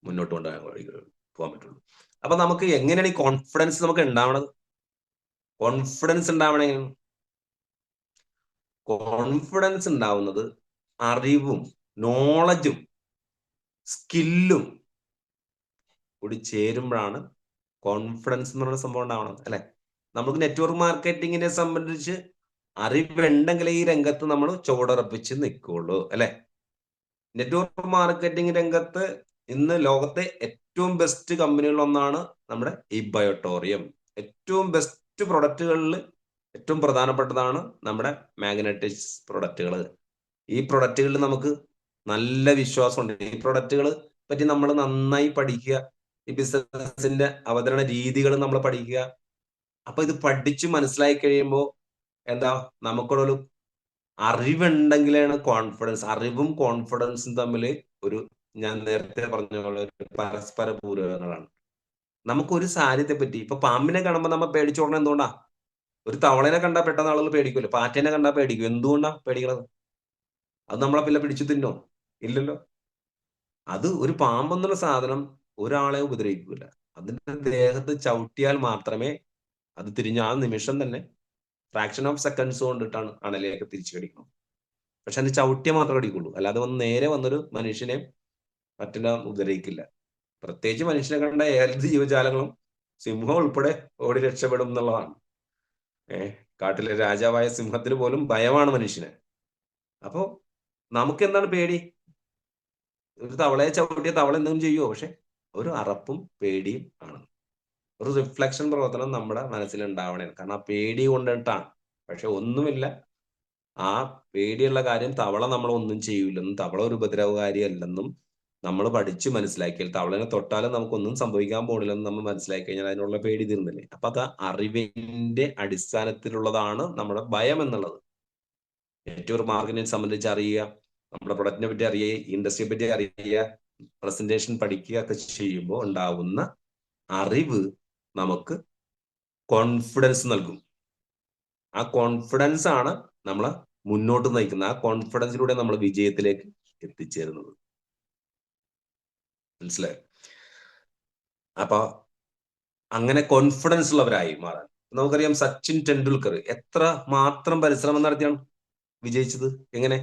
മുന്നോട്ട് പോകാൻ പറ്റുള്ളൂ. അപ്പൊ നമുക്ക് എങ്ങനെയാണ് ഈ കോൺഫിഡൻസ് നമുക്ക് ഉണ്ടാവണത്? കോൺഫിഡൻസ് ഉണ്ടാവണമെങ്കിൽ കോൺഫിഡൻസ് ഉണ്ടാവുന്നത് അറിവും നോളജും സ്കില്ലും കൂടി ചേരുമ്പോഴാണ് കോൺഫിഡൻസ് എന്ന് പറയുന്ന സംഭവം ഉണ്ടാവണം അല്ലെ. നമുക്ക് നെറ്റ്വർക്ക് മാർക്കറ്റിങ്ങിനെ സംബന്ധിച്ച് അറിവുണ്ടെങ്കിലേ ഈ രംഗത്ത് നമ്മൾ ചുവടുറപ്പിച്ച് നിൽക്കുള്ളൂ അല്ലെ. നെറ്റ്വർക്ക് മാർക്കറ്റിംഗ് രംഗത്ത് ഇന്ന് ലോകത്തെ ഏറ്റവും ബെസ്റ്റ് കമ്പനികളൊന്നാണ് നമ്മുടെ ഇബയോട്ടോറിയം. ഏറ്റവും ബെസ്റ്റ് പ്രൊഡക്റ്റുകളിൽ ഏറ്റവും പ്രധാനപ്പെട്ടതാണ് നമ്മുടെ മാഗ്നറ്റിക്സ് പ്രൊഡക്റ്റുകൾ. ഈ പ്രൊഡക്റ്റുകളിൽ നമുക്ക് നല്ല വിശ്വാസമുണ്ട്. ഈ പ്രൊഡക്റ്റുകൾ പറ്റി നമ്മൾ നന്നായി പഠിക്കുക, ഈ ബിസിനസിന്റെ അവതരണ രീതികൾ നമ്മൾ പഠിക്കുക. അപ്പൊ ഇത് പഠിച്ച് മനസ്സിലാക്കി കഴിയുമ്പോൾ എന്താ, നമുക്കുള്ളൊരു അറിവുണ്ടെങ്കിലാണ് കോൺഫിഡൻസ്. അറിവും കോൺഫിഡൻസും തമ്മിൽ ഞാൻ നേരത്തെ പറഞ്ഞ പോലെ പരസ്പര പൂരകങ്ങളാണ്. നമുക്കൊരു സാധ്യത്തെ പറ്റി, ഇപ്പൊ പാമ്പിനെ കാണുമ്പോൾ നമ്മൾ പേടിച്ചോടണം. എന്തുകൊണ്ടാ? ഒരു തവളനെ കണ്ടാൽ പെട്ടെന്ന് ആളുകൾ പേടിക്കുമല്ലോ, പാറ്റേനെ കണ്ടാൽ പേടിക്കും. എന്തുകൊണ്ടാ പേടിക്കണത്? അത് നമ്മളെ പിടിച്ചു തിന്നോ? ഇല്ലല്ലോ. അത് ഒരു പാമ്പെന്നുള്ള സാധനം ഒരാളെ ഉപദ്രവിക്കൂല. അതിന്റെ ദേഹത്ത് ചവിട്ടിയാൽ മാത്രമേ അത് തിരിഞ്ഞ ആ നിമിഷം തന്നെ ഫ്രാക്ഷൻ ഓഫ് സെക്കൻഡ്സ് കൊണ്ടിട്ടാണ് അണലിയൊക്കെ തിരിച്ചു കടിക്കണം. പക്ഷെ അതിന് ചവിട്ടിയെ മാത്രമേ കടിക്കുള്ളൂ, അല്ലാതെ നേരെ വന്നൊരു മനുഷ്യനെ മറ്റെല്ലാം ഉപദ്രവിക്കില്ല. പ്രത്യേകിച്ച് മനുഷ്യനെ കണ്ട ഏത് ജീവജാലങ്ങളും സിംഹം ഉൾപ്പെടെ ഓടി രക്ഷപ്പെടും എന്നുള്ളതാണ്. കാട്ടിലെ രാജാവായ സിംഹത്തിന് പോലും ഭയമാണ് മനുഷ്യന്. അപ്പോ നമുക്ക് എന്താണ് പേടി? ഒരു തവളയെ ചവിട്ടിയ തവള എന്തെങ്കിലും ചെയ്യുമോ? പക്ഷെ ഒരു അറപ്പും പേടിയും ആണ്. ഒരു റിഫ്ലക്ഷൻ പ്രവർത്തനം നമ്മുടെ മനസ്സിൽ ഉണ്ടാവണേ. കാരണം ആ പേടി കൊണ്ടിട്ടാണ്. പക്ഷെ ഒന്നുമില്ല, ആ പേടിയുള്ള കാര്യം തവള നമ്മളൊന്നും ചെയ്യൂലെന്നും തവള ഒരു ഉപദ്രവകാരിയല്ലെന്നും നമ്മൾ പഠിച്ച് മനസ്സിലാക്കിയാൽ, തവളനെ തൊട്ടാലും നമുക്കൊന്നും സംഭവിക്കാൻ പോണില്ലെന്ന് നമ്മൾ മനസ്സിലാക്കി കഴിഞ്ഞാൽ അതിനുള്ള പേടി തീർന്നില്ലേ. അപ്പൊ അത് അറിവിന്റെ അടിസ്ഥാനത്തിലുള്ളതാണ് നമ്മുടെ ഭയം എന്നുള്ളത്. നെറ്റ്വർക്ക് മാർക്കറ്റിനെ സംബന്ധിച്ച് അറിയുക, നമ്മുടെ പ്രൊഡക്റ്റിനെ പറ്റി അറിയുക, ഇൻഡസ്ട്രിയെ പറ്റി അറിയുക, പ്രസന്റേഷൻ പഠിക്കുക ഒക്കെ ചെയ്യുമ്പോൾ ഉണ്ടാവുന്ന അറിവ് നമുക്ക് കോൺഫിഡൻസ് നൽകും. ആ കോൺഫിഡൻസ് ആണ് നമ്മളെ മുന്നോട്ട് നയിക്കുന്നത്. ആ കോൺഫിഡൻസിലൂടെ നമ്മൾ വിജയത്തിലേക്ക് എത്തിച്ചേരുന്നത്. മനസ്സിലായോ? അപ്പൊ അങ്ങനെ കോൺഫിഡൻസ് ഉള്ളവരായി മാറാൻ നമുക്കറിയാം. സച്ചിൻ ടെണ്ടുൽക്കർ എത്ര മാത്രം പരിശ്രമം നടത്തിയാണ് വിജയിച്ചത്. എങ്ങനെ?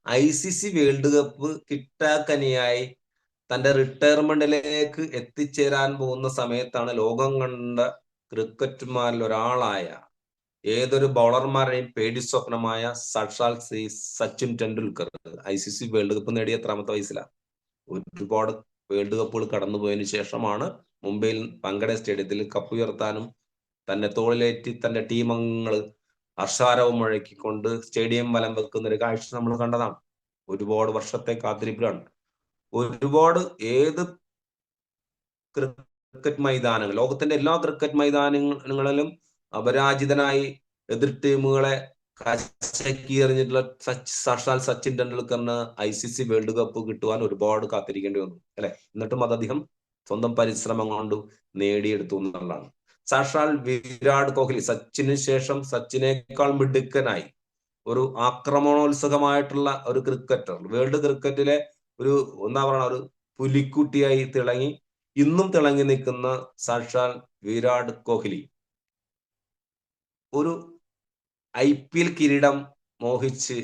ICC വേൾഡ് കപ്പ് കിട്ടാക്കനിയായി തന്റെ റിട്ടയർമെന്റിലേക്ക് എത്തിച്ചേരാൻ പോകുന്ന സമയത്താണ് ലോകം കണ്ട ക്രിക്കറ്റുമാരിൽ ഒരാളായ, ഏതൊരു ബൗളർമാരുടെയും പേടി സ്വപ്നമായ സാക്ഷാൽ Sachin Tendulkar ICC world cup നേടിയ എത്രാമത്തെ വയസ്സിലാണ്? ഒരുപാട് വേൾഡ് കപ്പുകൾ കടന്നുപോയതിനു ശേഷമാണ് മുംബൈയിൽ വാങ്കഡെ സ്റ്റേഡിയത്തിൽ കപ്പ് ഉയർത്താനും തന്നെ തോളിലേറ്റി തന്റെ ടീം അംഗങ്ങൾ ഹർഷാരവം മുഴക്കിക്കൊണ്ട് സ്റ്റേഡിയം വലം വെക്കുന്ന ഒരു കാഴ്ച നമ്മൾ കണ്ടതാണ്. ഒരുപാട് വർഷത്തെ കാത്തിരിപ്പിലാണ്. ഒരുപാട് ഏത് ക്രിക്കറ്റ് മൈതാനങ്ങൾ, ലോകത്തിന്റെ എല്ലാ ക്രിക്കറ്റ് മൈതാനങ്ങളിലും അപരാജിതനായി എതിർ ടീമുകളെ കശക്കി എറിഞ്ഞിട്ടുള്ള സാക്ഷാൽ സച്ചിൻ ടെണ്ടുൽക്കറിന് ICC വേൾഡ് കപ്പ് കിട്ടുവാൻ ഒരുപാട് കാത്തിരിക്കേണ്ടി വന്നു അല്ലെ. എന്നിട്ടും അത് അദ്ദേഹം സ്വന്തം പരിശ്രമം കൊണ്ട് നേടിയെടുത്തു എന്നുള്ളതാണ്. സാക്ഷാൽ വിരാട് കോഹ്ലി, സച്ചിന് ശേഷം സച്ചിനേക്കാൾ മിടുക്കനായി ഒരു ആക്രമണോത്സുകമായിട്ടുള്ള ഒരു ക്രിക്കറ്റർ, വേൾഡ് ക്രിക്കറ്റിലെ ഒരു എന്താ പറയുക, ഒരു പുലിക്കുട്ടിയായി തിളങ്ങി ഇന്നും തിളങ്ങി നിൽക്കുന്ന സാക്ഷാൽ വിരാട് കോഹ്ലി ഒരു IPL കിരീടം മോഹിച്ച്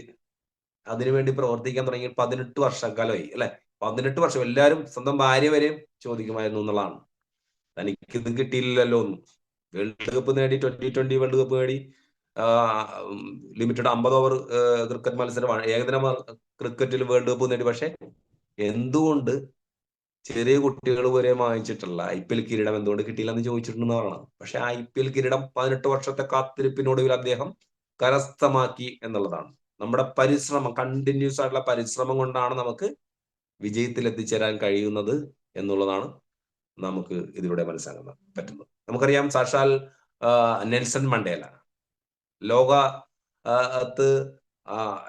അതിനുവേണ്ടി പ്രവർത്തിക്കാൻ തുടങ്ങി 18 വർഷക്കാലമായി അല്ലെ. 18 വർഷം എല്ലാവരും സ്വന്തം ഭാര്യ വരെയും ചോദിക്കുമായിരുന്നു എന്നുള്ളതാണ്, തനിക്ക് ഇത് കിട്ടിയില്ലല്ലോ ഒന്നും. വേൾഡ് കപ്പ് നേടി, 2020 വേൾഡ് കപ്പ് നേടി, ലിമിറ്റഡ് 50 ഓവർ ക്രിക്കറ്റ് മത്സരം, ഏകദിന ക്രിക്കറ്റിൽ വേൾഡ് കപ്പ് നേടി. പക്ഷെ എന്തുകൊണ്ട് ചെറിയ കുട്ടികൾ വരെ വാങ്ങിച്ചിട്ടുള്ള IPL കിരീടം എന്തുകൊണ്ട് കിട്ടിയില്ലെന്ന് ചോദിച്ചിട്ടുണ്ടെന്ന് പറയണം. പക്ഷെ IPL കിരീടം 18 വർഷത്തെ കാത്തിരിപ്പിനൊടുവിൽ അദ്ദേഹം കരസ്ഥമാക്കി എന്നുള്ളതാണ്. നമ്മുടെ പരിശ്രമം, കണ്ടിന്യൂസ് ആയിട്ടുള്ള പരിശ്രമം കൊണ്ടാണ് നമുക്ക് വിജയത്തിൽ എത്തിച്ചേരാൻ കഴിയുന്നത് എന്നുള്ളതാണ് നമുക്ക് ഇതിലൂടെ മനസ്സിലാക്കാൻ പറ്റുന്നത്. നമുക്കറിയാം സാക്ഷാൽ നെൽസൺ മണ്ടേല ലോകത്ത്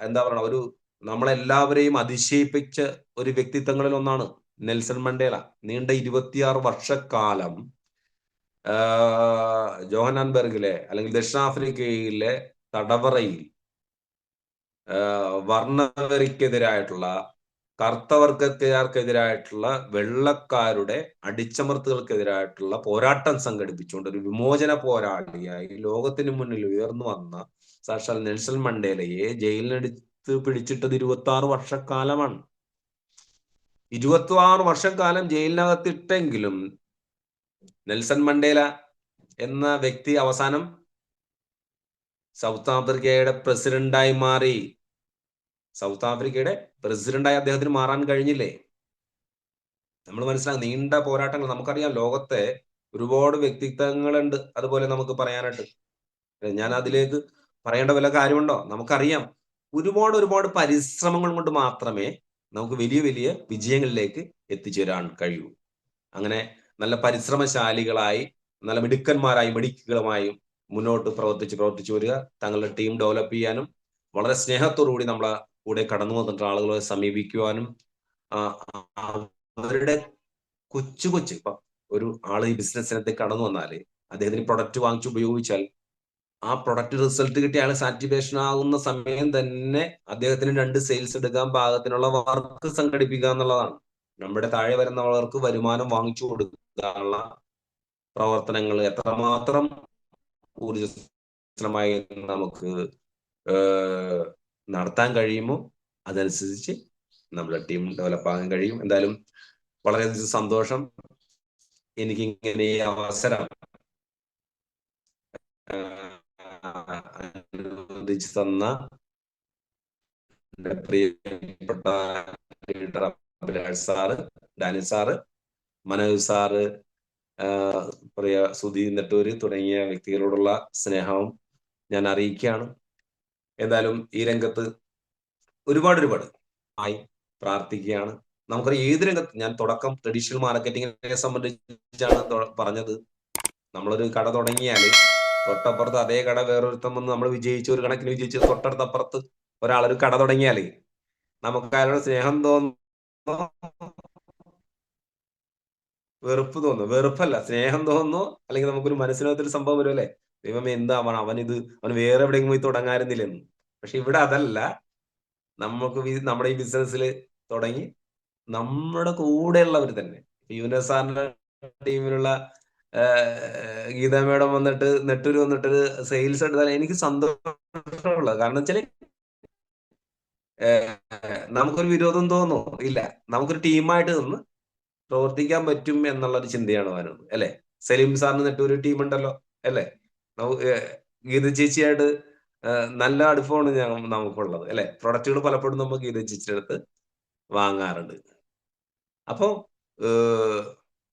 എന്താ പറയുക, ഒരു നമ്മളെല്ലാവരെയും അതിശയിപ്പിച്ച ഒരു വ്യക്തിത്വങ്ങളിൽ ഒന്നാണ് നെൽസൺ മണ്ടേല. നീണ്ട 26 വർഷക്കാലം ജോഹന്നാൻബർഗിലെ അല്ലെങ്കിൽ ദക്ഷിണാഫ്രിക്കയിലെ തടവറയിൽ വർണ്ണവെറിക്കെതിരായിട്ടുള്ള, കറുത്തവർഗക്കാർക്കെതിരായിട്ടുള്ള, വെള്ളക്കാരുടെ അടിച്ചമർത്തുകൾക്കെതിരായിട്ടുള്ള പോരാട്ടം സംഘടിപ്പിച്ചുകൊണ്ട് ഒരു വിമോചന പോരാളിയായി ലോകത്തിന് മുന്നിൽ ഉയർന്നു വന്ന സാക്ഷാൽ നെൽസൺ മണ്ടേലയെ ജയിലിനടുത്ത് പിടിച്ചിട്ടത് 26 വർഷക്കാലമാണ്. 26 വർഷക്കാലം ജയിലിനകത്തിട്ടെങ്കിലും നെൽസൺ മണ്ടേല എന്ന വ്യക്തി അവസാനം സൗത്ത് ആഫ്രിക്കയുടെ പ്രസിഡന്റായി മാറി. സൗത്ത് ആഫ്രിക്കയുടെ പ്രസിഡന്റായി അദ്ദേഹത്തിന് മാറാൻ കഴിഞ്ഞില്ലേ? നമ്മൾ മനസ്സിലാക്കും നീണ്ട പോരാട്ടങ്ങൾ. നമുക്കറിയാം ലോകത്തെ ഒരുപാട് വ്യക്തിത്വങ്ങളുണ്ട് അതുപോലെ നമുക്ക് പറയാനായിട്ട്. ഞാൻ അതിലേക്ക് പറയേണ്ട വല്ല കാര്യമുണ്ടോ? നമുക്കറിയാം ഒരുപാട് പരിശ്രമങ്ങൾ കൊണ്ട് മാത്രമേ നമുക്ക് വലിയ വലിയ വിജയങ്ങളിലേക്ക് എത്തിച്ചേരാൻ കഴിയൂ. അങ്ങനെ നല്ല പരിശ്രമശാലികളായി, നല്ല മിടുക്കന്മാരായി, മിടുക്കുകളുമായും മുന്നോട്ട് പ്രവർത്തിച്ചു വരിക. തങ്ങളുടെ ടീം ഡെവലപ്പ് ചെയ്യാനും വളരെ സ്നേഹത്തോടുകൂടി നമ്മളെ കൂടെ കടന്നു വന്നിട്ട് ആളുകളെ സമീപിക്കുവാനും, അവരുടെ കൊച്ചു ഇപ്പൊ ഒരു ആള് ഈ ബിസിനസ്സിനകത്ത് കടന്നു വന്നാല് അദ്ദേഹത്തിന് പ്രൊഡക്റ്റ് വാങ്ങിച്ച് ഉപയോഗിച്ചാൽ ആ പ്രൊഡക്റ്റ് റിസൾട്ട് കിട്ടിയ ആൾ സാറ്റിസ്ഫാക്ഷൻ ആകുന്ന സമയം തന്നെ അദ്ദേഹത്തിന് 2 സെയിൽസ് എടുക്കാൻ പാകത്തിനുള്ള വർക്ക് സംഘടിപ്പിക്കുക എന്നുള്ളതാണ്. നമ്മുടെ താഴെ വരുന്നവർക്ക് വരുമാനം വാങ്ങിച്ചു കൊടുക്കാനുള്ള പ്രവർത്തനങ്ങൾ എത്രമാത്രം ഊർജ്ജസ്വലമായി നമുക്ക് നടത്താൻ കഴിയുമോ അതനുസരിച്ച് നമ്മുടെ ടീം ഡെവലപ്പ് ആകാൻ കഴിയും. എന്തായാലും വളരെയധികം സന്തോഷം എനിക്ക് ഇങ്ങനെ ഈ അവസരം അനുവദിച്ചു തന്ന എന്റെ പ്രിയപ്പെട്ട leader Abhilash sir, Danil sir, Manoj sir, പ്രിയ സുധീ നെട്ടൂര് തുടങ്ങിയ വ്യക്തികളോടുള്ള സ്നേഹവും ഞാൻ അറിയിക്കുകയാണ്. എന്തായാലും ഈ രംഗത്ത് ഒരുപാട് ആയി പ്രാർത്ഥിക്കുകയാണ്. നമുക്കറിയാം ഏത് രംഗത്ത്, ഞാൻ തുടക്കം ട്രഡീഷണൽ മാർക്കറ്റിങ്ങിനെ സംബന്ധിച്ചാണ് പറഞ്ഞത്. നമ്മളൊരു കട തുടങ്ങിയാൽ തൊട്ടപ്പുറത്ത് അതേ കട വേറൊരുത്തം വന്ന് നമ്മൾ ഒരു കണക്കിന് വിജയിച്ച് തൊട്ടടുത്തപ്പുറത്ത് ഒരാളൊരു കട തുടങ്ങിയാല് നമുക്ക് അയാളോട് സ്നേഹം തോന്നുന്നു, വെറുപ്പ് തോന്നുന്നു? വെറുപ്പല്ല, സ്നേഹം തോന്നുന്നു. അല്ലെങ്കിൽ നമുക്കൊരു മനസ്സിനകത്തൊരു സംഭവം വരും അല്ലെ, ദൈവമേ എന്താവണം, അവൻ വേറെ എവിടെയെങ്കിലും പോയി തുടങ്ങാറുന്നില്ലെന്ന്. പക്ഷെ ഇവിടെ അതല്ല. നമുക്ക് നമ്മുടെ ഈ ബിസിനസ്സിൽ തുടങ്ങി നമ്മുടെ കൂടെയുള്ളവർ തന്നെ, യുനസ് സാറിന്റെ ടീമിലുള്ള ഗീത മേഡം വന്നിട്ട്, നെട്ടൂര് വന്നിട്ട് സെയിൽസ് എടുത്താൽ എനിക്ക് സന്തോഷമുള്ളത്. കാരണം വെച്ചാല് നമുക്കൊരു വിരോധം തോന്നോ? ഇല്ല. നമുക്കൊരു ടീമായിട്ട് നിന്ന് പ്രവർത്തിക്കാൻ പറ്റും എന്നുള്ളൊരു ചിന്തയാണ് വരുന്നത് അല്ലെ. സലീം സാറിന് നെട്ടൂര് ടീം ഉണ്ടല്ലോ അല്ലെ. ഗീത ചേച്ചിയായിട്ട് നല്ല അടുപ്പമാണ് നമുക്കുള്ളത് അല്ലെ. പ്രൊഡക്റ്റുകൾ പലപ്പോഴും നമുക്ക് ഗീത ചേച്ചിയുടെ അടുത്ത് വാങ്ങാറുണ്ട്. അപ്പോ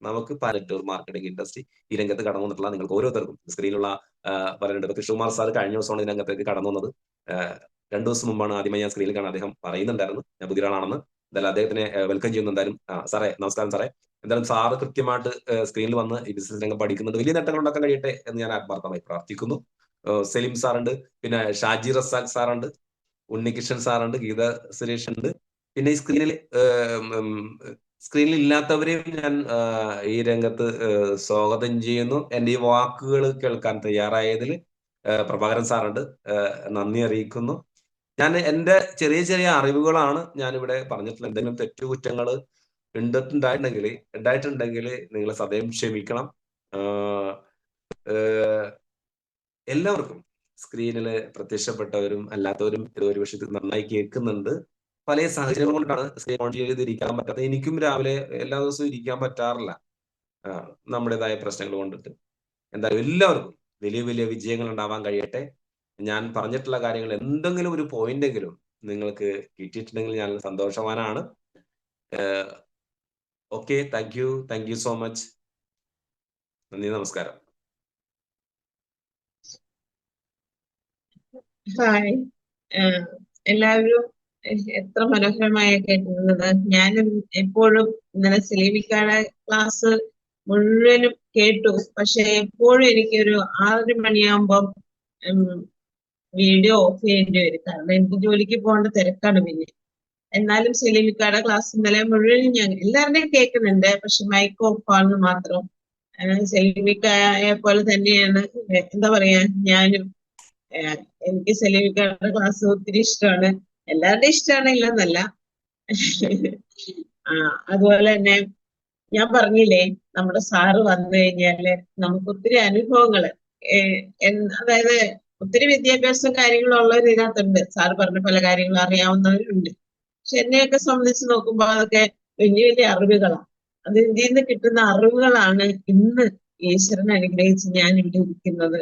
നമുക്ക് നെറ്റ്വർക്ക് മാർക്കറ്റിംഗ് ഇൻഡസ്ട്രി ഈ രംഗത്ത് കടന്നു വന്നിട്ടുള്ള നിങ്ങൾക്ക് ഓരോരുത്തർക്കും സ്ക്രീനിലുള്ള പലരുണ്ട്. കൃഷ്ണകുമാർ സാർ കഴിഞ്ഞ ദിവസമാണ് ഇതിനകത്തേക്ക് കടന്നു വന്നത്. 2 ദിവസം മുമ്പാണ് ആദ്യമായി ഞാൻ സ്ക്രീനിൽ കാണാൻ അദ്ദേഹം പറയുന്നുണ്ടായിരുന്നു ഞാൻ പുതിയ ആളാണെന്ന്. എന്തായാലും അദ്ദേഹത്തിനെ വെൽക്കം ചെയ്യുന്നു. എന്തായാലും സാറേ നമസ്കാരം സാറേ. എന്തായാലും സാറ് കൃത്യമായിട്ട് സ്ക്രീനിൽ വന്ന് ഈ ബിസിനസ് രംഗം പഠിക്കുന്നുണ്ട്. വലിയ നേട്ടങ്ങൾ ഉണ്ടാക്കാൻ കഴിയട്ടെ എന്ന് ഞാൻ ആത്മാർത്ഥമായി പ്രാർത്ഥിക്കുന്നു. സലീം സാറുണ്ട്, പിന്നെ ഷാജി റസാഖ് സാറുണ്ട്, ഉണ്ണികൃഷ്ണൻ സാറുണ്ട്, ഗീത സുരേഷ് ഉണ്ട്. പിന്നെ ഈ സ്ക്രീനിൽ ഇല്ലാത്തവരെയും ഞാൻ ഈ രംഗത്ത് സ്വാഗതം ചെയ്യുന്നു. എൻ്റെ ഈ വാക്കുകൾ കേൾക്കാൻ തയ്യാറായതിൽ പ്രഭാകരൻ സാറുണ്ട്, നന്ദി അറിയിക്കുന്നു. ഞാൻ എൻ്റെ ചെറിയ ചെറിയ അറിവുകളാണ് ഞാനിവിടെ പറഞ്ഞിട്ടുള്ളത്. എന്തെങ്കിലും തെറ്റുകുറ്റങ്ങൾ ഉണ്ടായിട്ടുണ്ടെങ്കിൽ നിങ്ങൾ സദയം ക്ഷമിക്കണം. എല്ലാവർക്കും സ്ക്രീനിൽ പ്രത്യക്ഷപ്പെട്ടവരും അല്ലാത്തവരും ഇത് ഒരുപക്ഷെ ഇത് നന്നായി കേൾക്കുന്നുണ്ട്. പല സാഹചര്യങ്ങൾ കൊണ്ടാണ് സ്ക്രീൻ ഓൺ ചെയ്തിരിക്കാൻ പറ്റാത്തത്. എനിക്കും രാവിലെ എല്ലാ ദിവസവും ഇരിക്കാൻ പറ്റാറില്ല, നമ്മുടേതായ പ്രശ്നങ്ങൾ കൊണ്ടിട്ട്. എന്തായാലും എല്ലാവർക്കും വലിയ വലിയ വിജയങ്ങൾ ഉണ്ടാവാൻ കഴിയട്ടെ. ഞാൻ പറഞ്ഞിട്ടുള്ള കാര്യങ്ങൾ എന്തെങ്കിലും ഒരു പോയിന്റെങ്കിലും നിങ്ങൾക്ക് കിട്ടിയിട്ടുണ്ടെങ്കിൽ ഞാൻ സന്തോഷവാനാണ്. Okay, thank you so much. നന്ദി, നമസ്കാരം. ഹായ്, എല്ലാവരും എത്ര മനോഹരമായ കേട്ടിരുന്നത്. ഞാനും എപ്പോഴും ഇന്നലെ സെലീമിക്കയുടെ ക്ലാസ് മുഴുവനും കേട്ടു. പക്ഷെ എപ്പോഴും എനിക്കൊരു 6 മണിയാകുമ്പം വീഡിയോ ഓഫ് ചെയ്യേണ്ടി വരും. കാരണം എനിക്ക് ജോലിക്ക് പോകേണ്ട തിരക്കാണ്. പിന്നെ എന്നാലും സെലീമിക്കയുടെ ക്ലാസ് ഇന്നലെ മുഴുവനും ഞാൻ എല്ലാവരുടെയും കേൾക്കുന്നുണ്ട്. പക്ഷെ മൈക്ക് ഓഫ് ആണെന്ന് മാത്രം. സെലീമിക്കയെ പോലെ തന്നെയാണ് എന്താ പറയാ, ഞാനും എനിക്ക് സെലീമിക്കയുടെ ക്ലാസ് ഒത്തിരി ഇഷ്ടമാണ്. എല്ലാവരുടെയും ഇഷ്ടമാണ്, ഇല്ലെന്നല്ല. അതുപോലെ തന്നെ ഞാൻ പറഞ്ഞില്ലേ, നമ്മുടെ സാറ് വന്നു കഴിഞ്ഞാല് നമുക്ക് ഒത്തിരി അനുഭവങ്ങള്, അതായത് ഒത്തിരി വിദ്യാഭ്യാസം കാര്യങ്ങളും ഉള്ളവർ ഇതിനകത്തുണ്ട്. സാറ് പറഞ്ഞ പല കാര്യങ്ങളും അറിയാവുന്നവരുണ്ട്. പക്ഷെ എന്നെയൊക്കെ സംബന്ധിച്ച് നോക്കുമ്പോൾ അതൊക്കെ വലിയ വലിയ അറിവുകളാണ്. അത് ഇതിൽ നിന്ന് കിട്ടുന്ന അറിവുകളാണ് ഇന്ന് ഈശ്വരൻ അനുഗ്രഹിച്ച് ഞാൻ ഇവിടെ ഇരിക്കുന്നത്.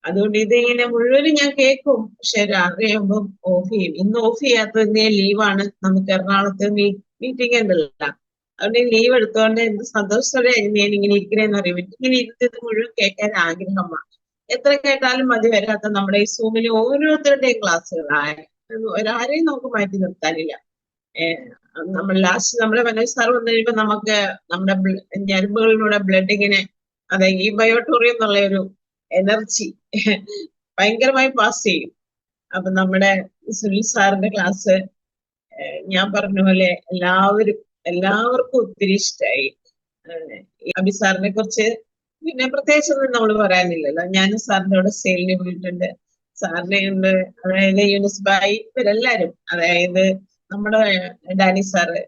അതുകൊണ്ട് ഇതിങ്ങനെ മുഴുവനും ഞാൻ കേൾക്കും. പക്ഷെ രാത്രിയാകുമ്പം ഓഫ് ചെയ്യും. ഇന്ന് ഓഫ് ചെയ്യാത്തതിന്റെ ലീവാണ്. നമുക്ക് എറണാകുളത്ത് മീറ്റിംഗ് ഉണ്ടല്ല. അതുകൊണ്ട് ലീവ് എടുത്തോണ്ട് എന്ത് സന്തോഷത്തോടെ ഞാൻ ഇങ്ങനെ ഇരിക്കണേന്ന് അറിയാൻ പറ്റും. ഇങ്ങനെ ഇരുന്നത് മുഴുവൻ കേൾക്കാൻ ആഗ്രഹമാണ്. എത്ര കേട്ടാലും മതി വരാത്ത നമ്മുടെ ഈ സൂമിൽ ഓരോരുത്തരുടെയും ക്ലാസ്സുകളായ ഒരാരെയും നമുക്ക് മാറ്റി നിർത്താനില്ല. നമ്മൾ ലാസ്റ്റ് നമ്മുടെ മനോജ് സാർ വന്നു കഴിയുമ്പോൾ നമുക്ക് നമ്മുടെ ഞരമ്പുകളിലൂടെ ബ്ലഡ് ഇങ്ങനെ, അതെ, ഈ ബയോട്ടോറിയം എന്നുള്ള ഒരു എനർജി ഭയങ്കരമായി പാസ് ചെയ്യും. അപ്പൊ നമ്മുടെ സുനിൽ സാറിന്റെ ക്ലാസ് ഞാൻ പറഞ്ഞ പോലെ എല്ലാവർക്കും ഒത്തിരി ഇഷ്ടമായി. അബി സാറിനെ കുറിച്ച് പിന്നെ പ്രത്യേകിച്ചൊന്നും നമ്മൾ പറയാനില്ലല്ലോ. ഞാനും സാറിന്റെ കൂടെ സെയിലിന് പോയിട്ടുണ്ട്. സാറിനെ ഉണ്ട്, അതായത് യൂനിസ് ബായി, ഇവരെല്ലാരും, അതായത് നമ്മുടെ ഡാനി സാറ്,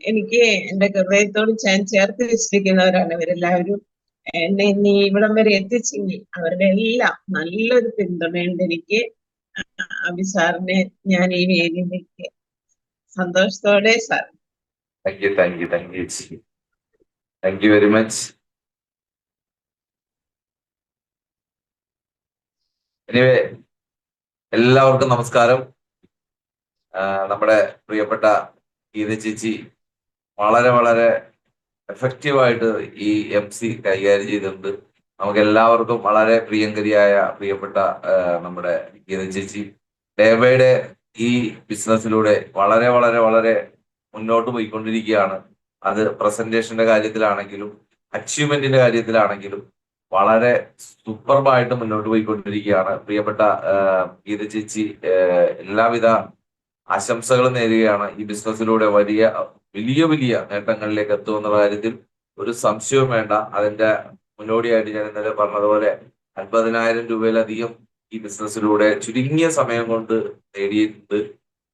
എനിക്ക് എന്റെ ഹൃദയത്തോട് ഞാൻ ചേർത്ത് വെച്ചിരിക്കുന്നവരാണ് ഇവരെല്ലാവരും. എന്നെ ഇനി ഇവിടം വരെ എത്തിച്ചെങ്കിൽ അവരുടെ എല്ലാം നല്ലൊരു പിന്തുണയുണ്ട് എനിക്ക്. അബി സാറിനെ ഞാൻ ഈ വേദിയിലേക്ക് സന്തോഷത്തോടെ sir. Thank you very much. Anyway, എല്ലാവർക്കും നമസ്കാരം. നമ്മുടെ പ്രിയപ്പെട്ട ഗീത ചേച്ചി വളരെ വളരെ എഫക്റ്റീവായിട്ട് ഈ MC കൈകാര്യം ചെയ്തിട്ടുണ്ട്. നമുക്ക് എല്ലാവർക്കും വളരെ പ്രിയങ്കരിയായ പ്രിയപ്പെട്ട നമ്മുടെ ഗീത ചേച്ചി ഡേ ബൈ ഡേ ഈ ബിസിനസ്സിലൂടെ വളരെ വളരെ വളരെ മുന്നോട്ട് പോയിക്കൊണ്ടിരിക്കുകയാണ്. അത് പ്രസന്റേഷന്റെ കാര്യത്തിലാണെങ്കിലും അച്ചീവ്മെന്റിന്റെ കാര്യത്തിലാണെങ്കിലും വളരെ സൂപ്പർബായിട്ട് മുന്നോട്ട് പോയിക്കൊണ്ടിരിക്കുകയാണ്. പ്രിയപ്പെട്ട ഗീത ചേച്ചി എല്ലാവിധ ആശംസകളും നേരുകയാണ്. ഈ ബിസിനസ്സിലൂടെ വലിയ വലിയ വലിയ നേട്ടങ്ങളിലേക്ക് എത്തുമെന്നുള്ള കാര്യത്തിൽ ഒരു സംശയവും വേണ്ട. അതിന്റെ മുന്നോടിയായിട്ട് ഞാൻ ഇന്നലെ പറഞ്ഞതുപോലെ 50,000 രൂപയിലധികം ഈ ബിസിനസ്സിലൂടെ ചുരുങ്ങിയ സമയം കൊണ്ട് നേടിയിട്ടുണ്ട്.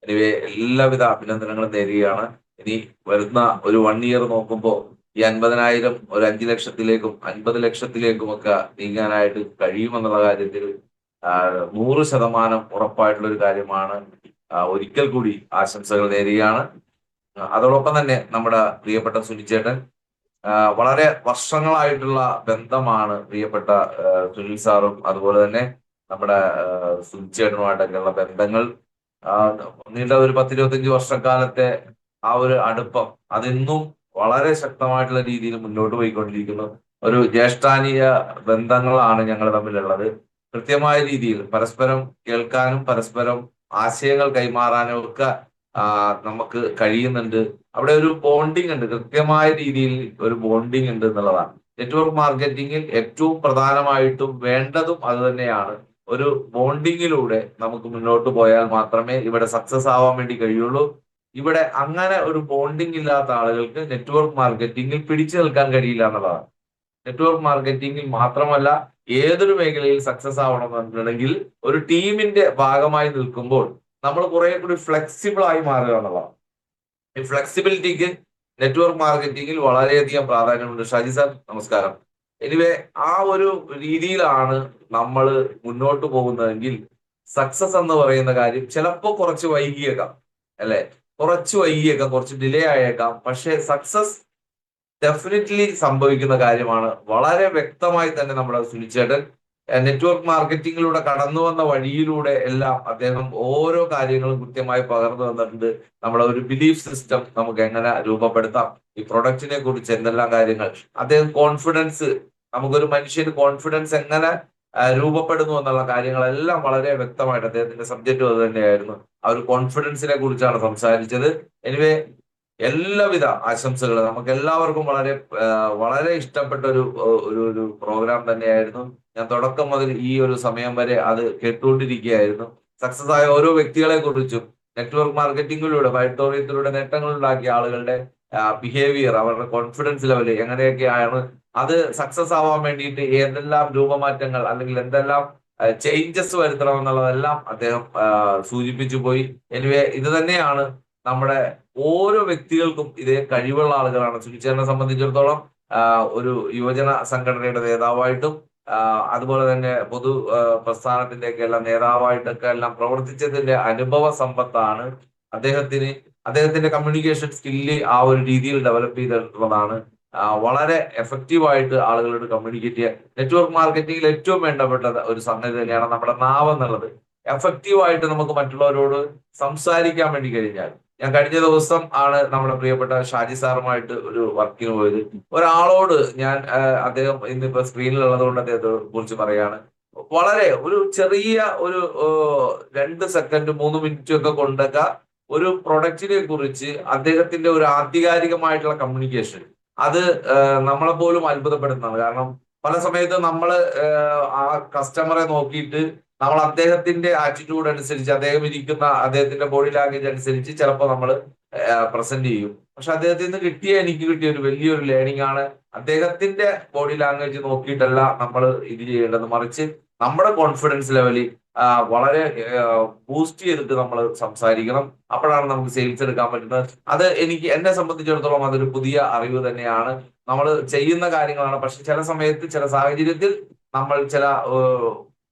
എനിവേ, എല്ലാവിധ അഭിനന്ദനങ്ങളും നേരുകയാണ്. ഇനി വരുന്ന ഒരു 1 ഇയർ നോക്കുമ്പോൾ ഈ 50,000 ഒരു 5 ലക്ഷത്തിലേക്കും 50 ലക്ഷത്തിലേക്കും ഒക്കെ നീങ്ങാനായിട്ട് കഴിയുമെന്നുള്ള കാര്യത്തിൽ 100% ഉറപ്പായിട്ടുള്ള ഒരു കാര്യമാണ്. ഒരിക്കൽ കൂടി ആശംസകൾ നേരുകയാണ്. അതോടൊപ്പം തന്നെ നമ്മുടെ പ്രിയപ്പെട്ട സുനിച്ചേട്ടൻ, വളരെ വർഷങ്ങളായിട്ടുള്ള ബന്ധമാണ് പ്രിയപ്പെട്ട സുനിൽ സാറും അതുപോലെ തന്നെ നമ്മുടെ സുനിച്ചേട്ടനുമായിട്ടൊക്കെയുള്ള ബന്ധങ്ങൾ. നീണ്ട ഒരു 10-25 വർഷക്കാലത്തെ ആ ഒരു അടുപ്പം അതെന്നും വളരെ ശക്തമായിട്ടുള്ള രീതിയിൽ മുന്നോട്ട് പോയിക്കൊണ്ടിരിക്കുന്നു. ഒരു ജ്യേഷ്ഠാനീയ ബന്ധങ്ങളാണ് ഞങ്ങൾ തമ്മിലുള്ളത്. കൃത്യമായ രീതിയിൽ പരസ്പരം കേൾക്കാനും പരസ്പരം ആശയങ്ങൾ കൈമാറാനും ഒക്കെ നമുക്ക് കഴിയുന്നുണ്ട്. അവിടെ ഒരു ബോണ്ടിങ് ഉണ്ട്, കൃത്യമായ രീതിയിൽ ഒരു ബോണ്ടിങ് ഉണ്ട് എന്നുള്ളതാണ്. നെറ്റ്വർക്ക് മാർക്കറ്റിംഗിൽ ഏറ്റവും പ്രധാനമായിട്ടും വേണ്ടതും അത് തന്നെയാണ്. ഒരു ബോണ്ടിങ്ങിലൂടെ നമുക്ക് മുന്നോട്ട് പോയാൽ മാത്രമേ ഇവിടെ സക്സസ് ആവാൻ വേണ്ടി കഴിയുള്ളൂ. ഇവിടെ അങ്ങനെ ഒരു ബോണ്ടിങ് ഇല്ലാത്ത ആളുകൾക്ക് നെറ്റ്വർക്ക് മാർക്കറ്റിംഗിൽ പിടിച്ചു നിൽക്കാൻ കഴിയില്ല എന്നുള്ളതാണ്. നെറ്റ്വർക്ക് മാർക്കറ്റിംഗിൽ മാത്രമല്ല, ഏതൊരു മേഖലയിൽ സക്സസ് ആവണമെന്നുണ്ടെങ്കിൽ ഒരു ടീമിന്റെ ഭാഗമായി നിൽക്കുമ്പോൾ നമ്മൾ കുറെ കൂടി ഫ്ലെക്സിബിൾ ആയി മാറുക എന്നുള്ളതാണ്. ഈ ഫ്ലെക്സിബിലിറ്റിക്ക് നെറ്റ്വർക്ക് മാർക്കറ്റിംഗിൽ വളരെയധികം പ്രാധാന്യമുണ്ട്. ഷാജി സാർ നമസ്കാരം. എനിവേ, ആ ഒരു രീതിയിലാണ് നമ്മൾ മുന്നോട്ട് പോകുന്നതെങ്കിൽ സക്സസ് എന്ന് പറയുന്ന കാര്യം ചിലപ്പോൾ കുറച്ച് വൈകിയേക്കാം, അല്ലെ? കുറച്ച് വൈകിയേക്കാം, കുറച്ച് ഡിലേ ആയേക്കാം. പക്ഷെ സക്സസ് ഡെഫിനറ്റ്ലി സംഭവിക്കുന്ന കാര്യമാണ്. വളരെ വ്യക്തമായി തന്നെ നമ്മുടെ സുനിച്ചേട്ടൻ നെറ്റ്വർക്ക് മാർക്കറ്റിംഗിലൂടെ കടന്നു വന്ന വഴിയിലൂടെ എല്ലാം അദ്ദേഹം ഓരോ കാര്യങ്ങളും കൃത്യമായി പകർന്നു തന്നിട്ടുണ്ട്. നമ്മുടെ ഒരു ബിലീഫ് സിസ്റ്റം നമുക്ക് എങ്ങനെ രൂപപ്പെടുത്താം, ഈ പ്രൊഡക്റ്റിനെ കുറിച്ച് എന്തെല്ലാം കാര്യങ്ങൾ, അദ്ദേഹം കോൺഫിഡൻസ്, നമുക്കൊരു മനുഷ്യന് കോൺഫിഡൻസ് എങ്ങനെ രൂപപ്പെടുന്നു എന്നുള്ള കാര്യങ്ങളെല്ലാം വളരെ വ്യക്തമായിട്ട് അദ്ദേഹത്തിന്റെ സബ്ജക്റ്റും അത് തന്നെയായിരുന്നു. ആ ഒരു കോൺഫിഡൻസിനെ കുറിച്ചാണ് സംസാരിച്ചത്. എനിവേ, എല്ലാവിധ ആശംസകൾ. നമുക്ക് എല്ലാവർക്കും വളരെ വളരെ ഇഷ്ടപ്പെട്ട ഒരു പ്രോഗ്രാം തന്നെയായിരുന്നു. ഞാൻ തുടക്കം മുതൽ ഈ ഒരു സമയം വരെ അത് കേട്ടുകൊണ്ടിരിക്കുകയായിരുന്നു. സക്സസ് ആയ ഓരോ വ്യക്തികളെ കുറിച്ചും നെറ്റ്വർക്ക് മാർക്കറ്റിംഗിലൂടെ വൈഡോറിയത്തിലൂടെ നേട്ടങ്ങൾ ഉണ്ടാക്കിയ ആളുകളുടെ ബിഹേവിയർ, അവരുടെ കോൺഫിഡൻസ് ലെവൽ എങ്ങനെയൊക്കെയാണ്, അത് സക്സസ് ആവാൻ വേണ്ടിയിട്ട് ഏതെല്ലാം രൂപമാറ്റങ്ങൾ അല്ലെങ്കിൽ എന്തെല്ലാം ചേഞ്ചസ് വരുത്തണം എന്നുള്ളതെല്ലാം അദ്ദേഹം സൂചിപ്പിച്ചു പോയി. എനിവേ, ഇത് തന്നെയാണ് നമ്മുടെ ഓരോ വ്യക്തികൾക്കും ഇതേ കഴിവുള്ള ആളുകളാണ്. സുനിച്ചേട്ടനെ സംബന്ധിച്ചിടത്തോളം ഒരു യുവജന സംഘടനയുടെ നേതാവായിട്ടും അതുപോലെ തന്നെ പൊതു പ്രസ്ഥാനത്തിന്റെ ഒക്കെ എല്ലാം നേതാവായിട്ടൊക്കെ എല്ലാം പ്രവർത്തിച്ചതിന്റെ അനുഭവ സമ്പത്താണ് അദ്ദേഹത്തിന്റെ കമ്മ്യൂണിക്കേഷൻ സ്കില്ല് ആ ഒരു രീതിയിൽ ഡെവലപ്പ് ചെയ്തിട്ടുള്ളതാണ്. വളരെ എഫക്റ്റീവായിട്ട് ആളുകളോട് കമ്മ്യൂണിക്കേറ്റ് ചെയ്യുക. നെറ്റ്വർക്ക് മാർക്കറ്റിംഗിൽ ഏറ്റവും വേണ്ടപ്പെട്ട ഒരു സംഗതി തന്നെയാണ് നമ്മുടെ നാവ് എന്നുള്ളത്. എഫക്റ്റീവായിട്ട് നമുക്ക് മറ്റുള്ളവരോട് സംസാരിക്കാൻ വേണ്ടി കഴിഞ്ഞാൽ, ഞാൻ കഴിഞ്ഞ ദിവസം ആണ് നമ്മുടെ പ്രിയപ്പെട്ട ഷാജി സാറുമായിട്ട് ഒരു വർക്കിന് പോയത്. ഒരാളോട് ഞാൻ അദ്ദേഹം ഇന്നിപ്പോ സ്ക്രീനിലുള്ളത് കൊണ്ട് അദ്ദേഹത്തെ കുറിച്ച് പറയാണ്. വളരെ ഒരു ചെറിയ ഒരു 2 സെക്കൻഡ് 3 മിനിറ്റ് ഒക്കെ കൊണ്ടൊക്കെ ഒരു പ്രൊഡക്റ്റിനെ കുറിച്ച് അദ്ദേഹത്തിന്റെ ഒരു ആധികാരികമായിട്ടുള്ള കമ്മ്യൂണിക്കേഷൻ, അത് നമ്മളെ പോലും അത്ഭുതപ്പെടുത്തുന്നതാണ്. കാരണം പല സമയത്തും നമ്മൾ ആ കസ്റ്റമറെ നോക്കിയിട്ട് നമ്മൾ അദ്ദേഹത്തിന്റെ ആറ്റിറ്റ്യൂഡ് അനുസരിച്ച്, അദ്ദേഹം ഇരിക്കുന്ന അദ്ദേഹത്തിന്റെ ബോഡി ലാംഗ്വേജ് അനുസരിച്ച് ചിലപ്പോൾ നമ്മൾ പ്രസന്റ് ചെയ്യും. പക്ഷെ അദ്ദേഹത്തിൽ നിന്ന് എനിക്ക് കിട്ടിയ ഒരു വലിയൊരു ലേണിംഗ് ആണ്, അദ്ദേഹത്തിന്റെ ബോഡി ലാംഗ്വേജ് നോക്കിയിട്ടല്ല നമ്മൾ ഇത് ചെയ്യേണ്ടത്, മറിച്ച് നമ്മുടെ കോൺഫിഡൻസ് ലെവലിൽ വളരെ ബൂസ്റ്റ് ചെയ്തിട്ട് നമ്മൾ സംസാരിക്കണം. അപ്പോഴാണ് നമുക്ക് സെയിൽസ് എടുക്കാൻ പറ്റുന്നത്. അത് എന്നെ സംബന്ധിച്ചിടത്തോളം അതൊരു പുതിയ അറിവ് തന്നെയാണ്. നമ്മൾ ചെയ്യുന്ന കാര്യങ്ങളാണ്, പക്ഷെ ചില സമയത്ത് ചില സാഹചര്യത്തിൽ നമ്മൾ ചില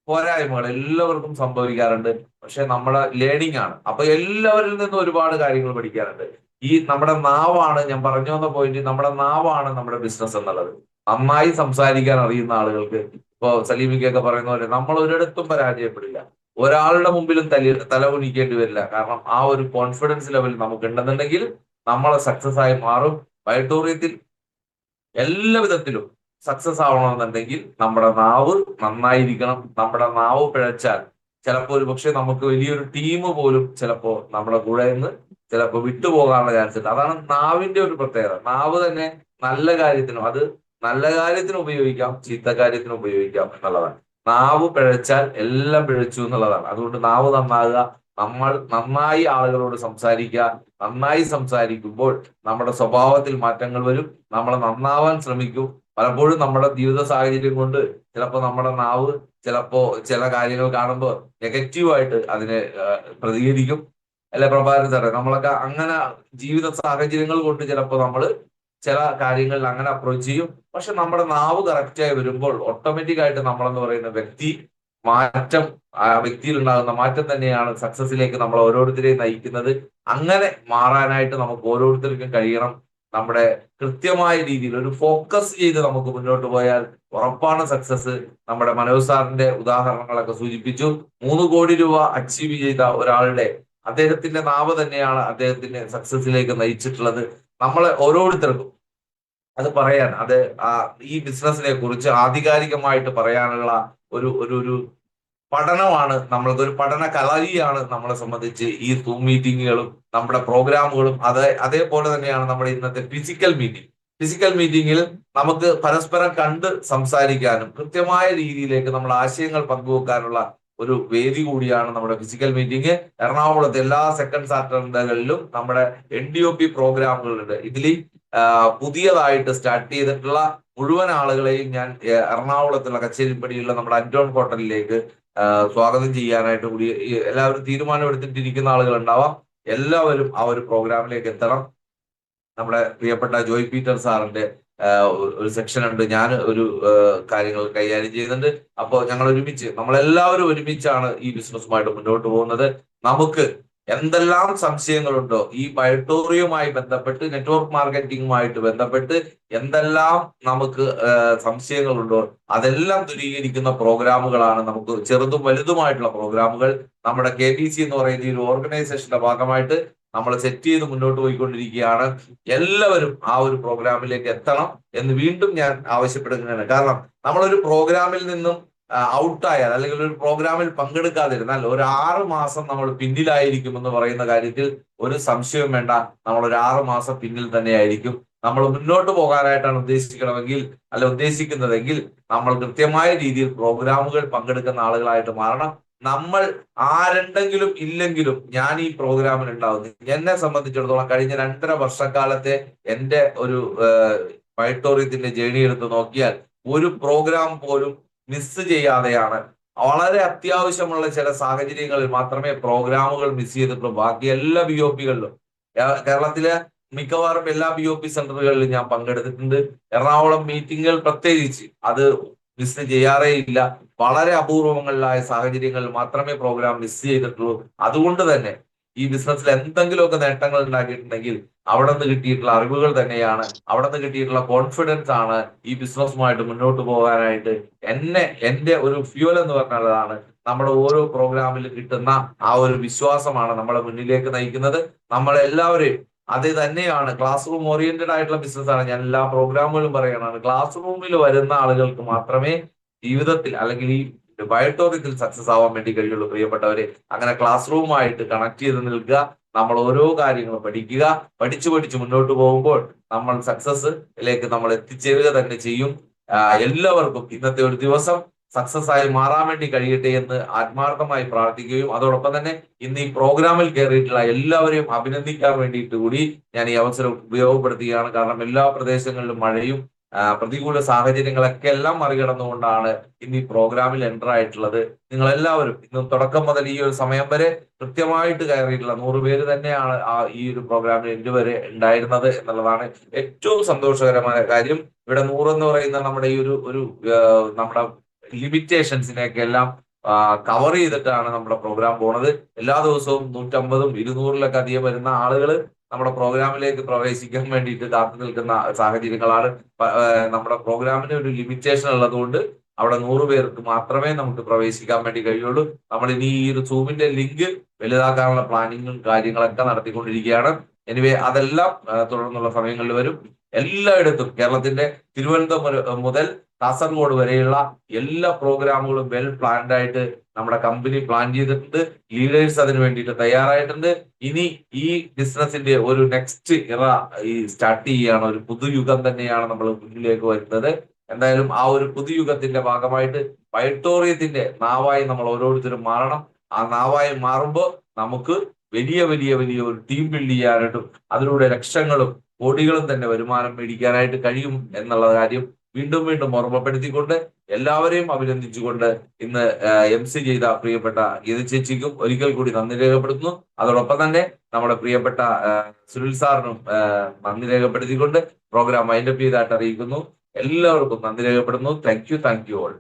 പോരായ്മകൾ എല്ലാവർക്കും സംഭവിക്കാറുണ്ട്. പക്ഷെ നമ്മുടെ ലേണിംഗ് ആണ്. അപ്പൊ എല്ലാവരിൽ നിന്നും ഒരുപാട് കാര്യങ്ങൾ പഠിക്കാറുണ്ട്. ഈ നമ്മുടെ നാവാണ്, ഞാൻ പറഞ്ഞു വന്ന പോയിന്റ്, നമ്മുടെ നാവാണ് നമ്മുടെ ബിസിനസ് എന്നുള്ളത്. നന്നായി സംസാരിക്കാൻ അറിയുന്ന ആളുകൾക്ക്, ഇപ്പൊ സലീമിക്കൊക്കെ പറയുന്ന പോലെ, നമ്മൾ ഒരിടത്തും പരാജയപ്പെടില്ല, ഒരാളുടെ മുമ്പിലും തല കുനിക്കേണ്ടി വരില്ല. കാരണം ആ ഒരു കോൺഫിഡൻസ് ലെവൽ നമുക്ക് ഉണ്ടെന്നുണ്ടെങ്കിൽ നമ്മളെ സക്സസ് ആയി മാറും. വൈഡോറിയത്തിൽ എല്ലാ വിധത്തിലും സക്സസ് ആവണമെന്നുണ്ടെങ്കിൽ നമ്മുടെ നാവ് നന്നായിരിക്കണം. നമ്മുടെ നാവ് പിഴച്ചാൽ ചിലപ്പോൾ ഒരു പക്ഷെ നമുക്ക് വലിയൊരു ടീം പോലും ചിലപ്പോ നമ്മുടെ കൂടെ നിന്ന് ചിലപ്പോൾ വിട്ടുപോകാനുള്ള ചാൻസ് ഉണ്ട്. അതാണ് നാവിന്റെ ഒരു പ്രത്യേകത. നാവ് തന്നെ നല്ല കാര്യത്തിനും, അത് നല്ല കാര്യത്തിന് ഉപയോഗിക്കാം, ചീത്ത കാര്യത്തിന് ഉപയോഗിക്കാം എന്നുള്ളതാണ്. നാവ് പിഴച്ചാൽ എല്ലാം പിഴച്ചു എന്നുള്ളതാണ്. അതുകൊണ്ട് നാവ് നന്നാകുക, നമ്മൾ നന്നായി ആളുകളോട് സംസാരിക്കുക. നന്നായി സംസാരിക്കുമ്പോൾ നമ്മുടെ സ്വഭാവത്തിൽ മാറ്റങ്ങൾ വരും, നമ്മൾ നന്നാവാൻ ശ്രമിക്കും. പലപ്പോഴും നമ്മുടെ ജീവിത സാഹചര്യം കൊണ്ട് ചിലപ്പോൾ നമ്മുടെ നാവ് ചില കാര്യങ്ങൾ കാണുമ്പോൾ നെഗറ്റീവായിട്ട് അതിനെ പ്രതികരിക്കും, അല്ലെ പ്രഭാകരൻ സാറേ? നമ്മളൊക്കെ അങ്ങനെ ജീവിത സാഹചര്യങ്ങൾ കൊണ്ട് ചിലപ്പോൾ നമ്മൾ ചില കാര്യങ്ങളിൽ അങ്ങനെ അപ്രോച്ച് ചെയ്യും. പക്ഷെ നമ്മുടെ നാവ് കറക്റ്റായി വരുമ്പോൾ ഓട്ടോമാറ്റിക് ആയിട്ട് നമ്മളെന്ന് പറയുന്ന വ്യക്തി മാറ്റം, ആ വ്യക്തിയിൽ ഉണ്ടാകുന്ന മാറ്റം തന്നെയാണ് സക്സസിലേക്ക് നമ്മൾ ഓരോരുത്തരെയും നയിക്കുന്നത്. അങ്ങനെ മാറാനായിട്ട് നമുക്ക് ഓരോരുത്തർക്കും കഴിയണം. നമ്മുടെ കൃത്യമായ രീതിയിൽ ഒരു ഫോക്കസ് ചെയ്ത് നമുക്ക് മുന്നോട്ട് പോയാൽ ഉറപ്പാണ് സക്സസ്. നമ്മുടെ മനോജ് സാറിന്റെ ഉദാഹരണങ്ങളൊക്കെ സൂചിപ്പിച്ചു. 3 കോടി രൂപ അച്ചീവ് ചെയ്ത ഒരാളുടെ അദ്ദേഹത്തിന്റെ നാവ് തന്നെയാണ് അദ്ദേഹത്തിന്റെ സക്സസിലേക്ക് നയിച്ചിട്ടുള്ളത്. നമ്മളെ ഓരോരുത്തർക്കും അത് പറയാൻ ഈ ബിസിനസിനെ കുറിച്ച് ആധികാരികമായിട്ട് പറയാനുള്ള ഒരു ഒരു ഒരു പഠനമാണ് നമ്മൾക്ക്, ഒരു പഠന കളരിയാണ് നമ്മളെ സംബന്ധിച്ച് ഈ സൂം മീറ്റിങ്ങുകളും നമ്മുടെ പ്രോഗ്രാമുകളും. അതേപോലെ തന്നെയാണ് നമ്മുടെ ഇന്നത്തെ ഫിസിക്കൽ മീറ്റിംഗ്. ഫിസിക്കൽ മീറ്റിംഗിൽ നമുക്ക് പരസ്പരം കണ്ട് സംസാരിക്കാനും കൃത്യമായ രീതിയിലേക്ക് നമ്മൾ ആശയങ്ങൾ പങ്കുവെക്കാനുള്ള ഒരു വേദി കൂടിയാണ് നമ്മുടെ ഫിസിക്കൽ മീറ്റിംഗ്. എറണാകുളത്ത് എല്ലാ സെക്കൻഡ് സാറ്റർഡേകളിലും നമ്മുടെ NDOP പ്രോഗ്രാമുകളുണ്ട്. ഇതിൽ പുതിയതായിട്ട് സ്റ്റാർട്ട് ചെയ്തിട്ടുള്ള മുഴുവൻ ആളുകളെയും ഞാൻ എറണാകുളത്തുള്ള കച്ചേരിപ്പടിയുള്ള നമ്മുടെ അന്റോൺ ഹോട്ടലിലേക്ക് സ്വാഗതം ചെയ്യാനായിട്ട് കൂടി എല്ലാവരും തീരുമാനമെടുത്തിട്ടിരിക്കുന്ന ആളുകൾ ഉണ്ടാവാം. എല്ലാവരും ആ ഒരു പ്രോഗ്രാമിലേക്ക് എത്തണം. നമ്മുടെ പ്രിയപ്പെട്ട ജോയ് പീറ്റർ സാറിന്റെ ഒരു സെക്ഷൻ ഉണ്ട്, ഞാൻ ഒരു കാര്യങ്ങൾ കൈകാര്യം ചെയ്യുന്നുണ്ട്. അപ്പോൾ നമ്മളെല്ലാവരും ഒരുമിച്ചാണ് ഈ ബിസിനസ്സുമായിട്ട് മുന്നോട്ട് പോകുന്നത്. നമുക്ക് എന്തെല്ലാം സംശയങ്ങളുണ്ടോ ഈ ബയോട്ടോറിയുമായി ബന്ധപ്പെട്ട്, നെറ്റ്വർക്ക് മാർക്കറ്റിംഗുമായിട്ട് ബന്ധപ്പെട്ട് എന്തെല്ലാം നമുക്ക് സംശയങ്ങളുണ്ടോ അതെല്ലാം ദൂരീകരിക്കുന്ന പ്രോഗ്രാമുകളാണ് നമുക്ക്, ചെറുതും വലുതുമായിട്ടുള്ള പ്രോഗ്രാമുകൾ നമ്മുടെ KBC എന്ന് പറയുന്ന ഈ ഒരു ഓർഗനൈസേഷന്റെ ഭാഗമായിട്ട് നമ്മൾ സെറ്റ് ചെയ്ത് മുന്നോട്ട് പോയിക്കൊണ്ടിരിക്കുകയാണ്. എല്ലാവരും ആ ഒരു പ്രോഗ്രാമിലേക്ക് എത്തണം എന്ന് വീണ്ടും ഞാൻ ആവശ്യപ്പെടുകയാണ്. കാരണം നമ്മളൊരു പ്രോഗ്രാമിൽ നിന്നും ഔട്ടായാൽ, അല്ലെങ്കിൽ ഒരു പ്രോഗ്രാമിൽ പങ്കെടുക്കാതിരുന്നാൽ ഒരു 6 മാസം നമ്മൾ പിന്നിലായിരിക്കുമെന്ന് പറയുന്ന കാര്യത്തിൽ ഒരു സംശയവും വേണ്ട. നമ്മൾ ഒരു 6 മാസം പിന്നിൽ തന്നെയായിരിക്കും. നമ്മൾ മുന്നോട്ട് പോകാനായിട്ടാണ് ഉദ്ദേശിക്കുന്നതെങ്കിൽ നമ്മൾ കൃത്യമായ രീതിയിൽ പ്രോഗ്രാമുകൾ പങ്കെടുക്കുന്ന ആളുകളായിട്ട് മാറണം. നമ്മൾ ആരുണ്ടെങ്കിലും ഇല്ലെങ്കിലും ഞാൻ ഈ പ്രോഗ്രാമിൽ ഉണ്ടാവുന്നു. എന്നെ സംബന്ധിച്ചിടത്തോളം കഴിഞ്ഞ 2.5 വർഷക്കാലത്തെ എന്റെ ഒരു ബയോട്ടോറിയത്തിന്റെ ജേണി എടുത്ത് നോക്കിയാൽ ഒരു പ്രോഗ്രാം പോലും മിസ് ചെയ്യാതെയാണ്. വളരെ അത്യാവശ്യമുള്ള ചില സാഹചര്യങ്ങളിൽ മാത്രമേ പ്രോഗ്രാമുകൾ മിസ് ചെയ്തിട്ടുള്ളൂ. ബാക്കി എല്ലാ BOPകളിലും, കേരളത്തിലെ മിക്കവാറും എല്ലാ BOP സെന്ററുകളിലും ഞാൻ പങ്കെടുത്തിട്ടുണ്ട്. എറണാകുളം മീറ്റിങ്ങുകൾ പ്രത്യേകിച്ച് അത് മിസ് ചെയ്യാറേ ഇല്ല. വളരെ അപൂർവങ്ങളിലായ സാഹചര്യങ്ങളിൽ മാത്രമേ പ്രോഗ്രാം മിസ് ചെയ്തിട്ടുള്ളൂ. അതുകൊണ്ട് തന്നെ ഈ ബിസിനസ്സിൽ എന്തെങ്കിലുമൊക്കെ നേട്ടങ്ങൾ ഉണ്ടാക്കിയിട്ടുണ്ടെങ്കിൽ അവിടെ നിന്ന് കിട്ടിയിട്ടുള്ള അറിവുകൾ തന്നെയാണ്, അവിടെ നിന്ന് കിട്ടിയിട്ടുള്ള കോൺഫിഡൻസ് ആണ് ഈ ബിസിനസ്സുമായിട്ട് മുന്നോട്ട് പോകാനായിട്ട് എന്റെ ഒരു ഫ്യൂൽ എന്ന് പറഞ്ഞതാണ്. നമ്മുടെ ഓരോ പ്രോഗ്രാമിൽ കിട്ടുന്ന ആ ഒരു വിശ്വാസമാണ് നമ്മളെ മുന്നിലേക്ക് നയിക്കുന്നത്. നമ്മളെല്ലാവരെയും അത് തന്നെയാണ്. ക്ലാസ് റൂം ഓറിയന്റഡ് ആയിട്ടുള്ള ബിസിനസ്സാണ്. ഞാൻ എല്ലാ പ്രോഗ്രാമുകളും പറയണതാണ്, ക്ലാസ് റൂമിൽ വരുന്ന ആളുകൾക്ക് മാത്രമേ ജീവിതത്തിൽ അല്ലെങ്കിൽ ഈ ബയോട്ടോറിയത്തിൽ സക്സസ് ആവാൻ വേണ്ടി കഴിയുള്ളൂ. പ്രിയപ്പെട്ടവരെ, അങ്ങനെ ക്ലാസ് റൂമായിട്ട് കണക്ട് ചെയ്ത് നിൽക്കുക. നമ്മൾ ഓരോ കാര്യങ്ങളും പഠിച്ചു മുന്നോട്ട് പോകുമ്പോൾ നമ്മൾ സക്സസിലേക്ക് നമ്മൾ എത്തിച്ചേരുക തന്നെ ചെയ്യും. എല്ലാവർക്കും ഇന്നത്തെ ഒരു ദിവസം സക്സസ് ആയി മാറാൻ വേണ്ടി കഴിയട്ടെ എന്ന് ആത്മാർത്ഥമായി പ്രാർത്ഥിക്കുകയും അതോടൊപ്പം തന്നെ ഇന്ന് ഈ പ്രോഗ്രാമിൽ കയറിയിട്ടുള്ള എല്ലാവരെയും അഭിനന്ദിക്കാൻ വേണ്ടിയിട്ട് കൂടി ഞാൻ ഈ അവസരം ഉപയോഗപ്പെടുത്തുകയാണ്. കാരണം എല്ലാ പ്രദേശങ്ങളിലും മഴയും പ്രതികൂല സാഹചര്യങ്ങളൊക്കെ എല്ലാം മറികടന്നുകൊണ്ടാണ് ഇന്ന് ഈ പ്രോഗ്രാമിൽ എൻ്റർ ആയിട്ടുള്ളത്. നിങ്ങൾ എല്ലാവരും ഇന്ന് തുടക്കം മുതൽ ഈ ഒരു സമയം വരെ കൃത്യമായിട്ട് കയറിയിട്ടുള്ള 100 പേര് തന്നെയാണ് ഈ ഒരു പ്രോഗ്രാമിൽ ഇതുവരെ ഉണ്ടായിരുന്നത് എന്നുള്ളതാണ് ഏറ്റവും സന്തോഷകരമായ കാര്യം. ഇവിടെ 100 എന്ന് പറയുന്ന നമ്മുടെ ഈ ഒരു നമ്മുടെ ലിമിറ്റേഷൻസിനെയൊക്കെ എല്ലാം കവർ ചെയ്തിട്ടാണ് നമ്മുടെ പ്രോഗ്രാം പോണത്. എല്ലാ ദിവസവും 150ഉം 200-ലൊക്കെ അധികം വരുന്ന ആളുകൾ നമ്മുടെ പ്രോഗ്രാമിലേക്ക് പ്രവേശിക്കാൻ വേണ്ടിയിട്ട് കാത്തു നിൽക്കുന്ന സാഹചര്യങ്ങളാണ്. നമ്മുടെ പ്രോഗ്രാമിന് ഒരു ലിമിറ്റേഷൻ ഉള്ളതുകൊണ്ട് അവിടെ 100 പേർക്ക് മാത്രമേ നമുക്ക് പ്രവേശിക്കാൻ വേണ്ടി കഴിയുള്ളൂ. നമ്മൾ ഇനി ഈ ഒരു സൂമിന്റെ ലിങ്ക് വലുതാക്കാനുള്ള പ്ലാനിങ്ങും കാര്യങ്ങളൊക്കെ നടത്തിക്കൊണ്ടിരിക്കുകയാണ്. എനിവേ അതെല്ലാം തുടർന്നുള്ള സമയങ്ങളിൽ വരും. എല്ലായിടത്തും കേരളത്തിന്റെ തിരുവനന്തപുരം മുതൽ കാസർഗോഡ് വരെയുള്ള എല്ലാ പ്രോഗ്രാമുകളും വെൽ പ്ലാൻഡ് ആയിട്ട് നമ്മുടെ കമ്പനി പ്ലാൻ ചെയ്തിട്ടുണ്ട്. ലീഡേഴ്സ് അതിന് വേണ്ടിയിട്ട് തയ്യാറായിട്ടുണ്ട്. ഇനി ഈ ബിസിനസിന്റെ ഒരു നെക്സ്റ്റ് ഇറ സ്റ്റാർട്ട് ചെയ്യുകയാണ്. ഒരു പുതുയുഗം തന്നെയാണ് നമ്മൾ മുന്നിലേക്ക് വരുന്നത്. എന്തായാലും ആ ഒരു പുതുയുഗത്തിന്റെ ഭാഗമായിട്ട് ബയോട്ടോറിയത്തിന്റെ നാവായി നമ്മൾ ഓരോരുത്തരും മാറണം. ആ നാവായി മാറുമ്പോൾ നമുക്ക് വലിയ ഒരു ടീം ബിൽഡ് ചെയ്യാനായിട്ടും അതിലൂടെ ലക്ഷങ്ങളും കോടികളും തന്നെ വരുമാനം മേടിക്കാനായിട്ട് കഴിയും എന്നുള്ള കാര്യം വീണ്ടും ഓർമ്മപ്പെടുത്തിക്കൊണ്ട് എല്ലാവരെയും അഭിനന്ദിച്ചുകൊണ്ട് ഇന്ന് MC ചെയ്ത പ്രിയപ്പെട്ട ഗീത ചേച്ചിക്കും ഒരിക്കൽ കൂടി നന്ദി രേഖപ്പെടുത്തുന്നു. അതോടൊപ്പം തന്നെ നമ്മുടെ പ്രിയപ്പെട്ട സുനിൽ സാറിനും നന്ദി രേഖപ്പെടുത്തിക്കൊണ്ട് പ്രോഗ്രാം വൈൻഡപ്പ് ചെയ്തായിട്ട് അറിയിക്കുന്നു. എല്ലാവർക്കും നന്ദി രേഖപ്പെടുന്നു. Thank you all.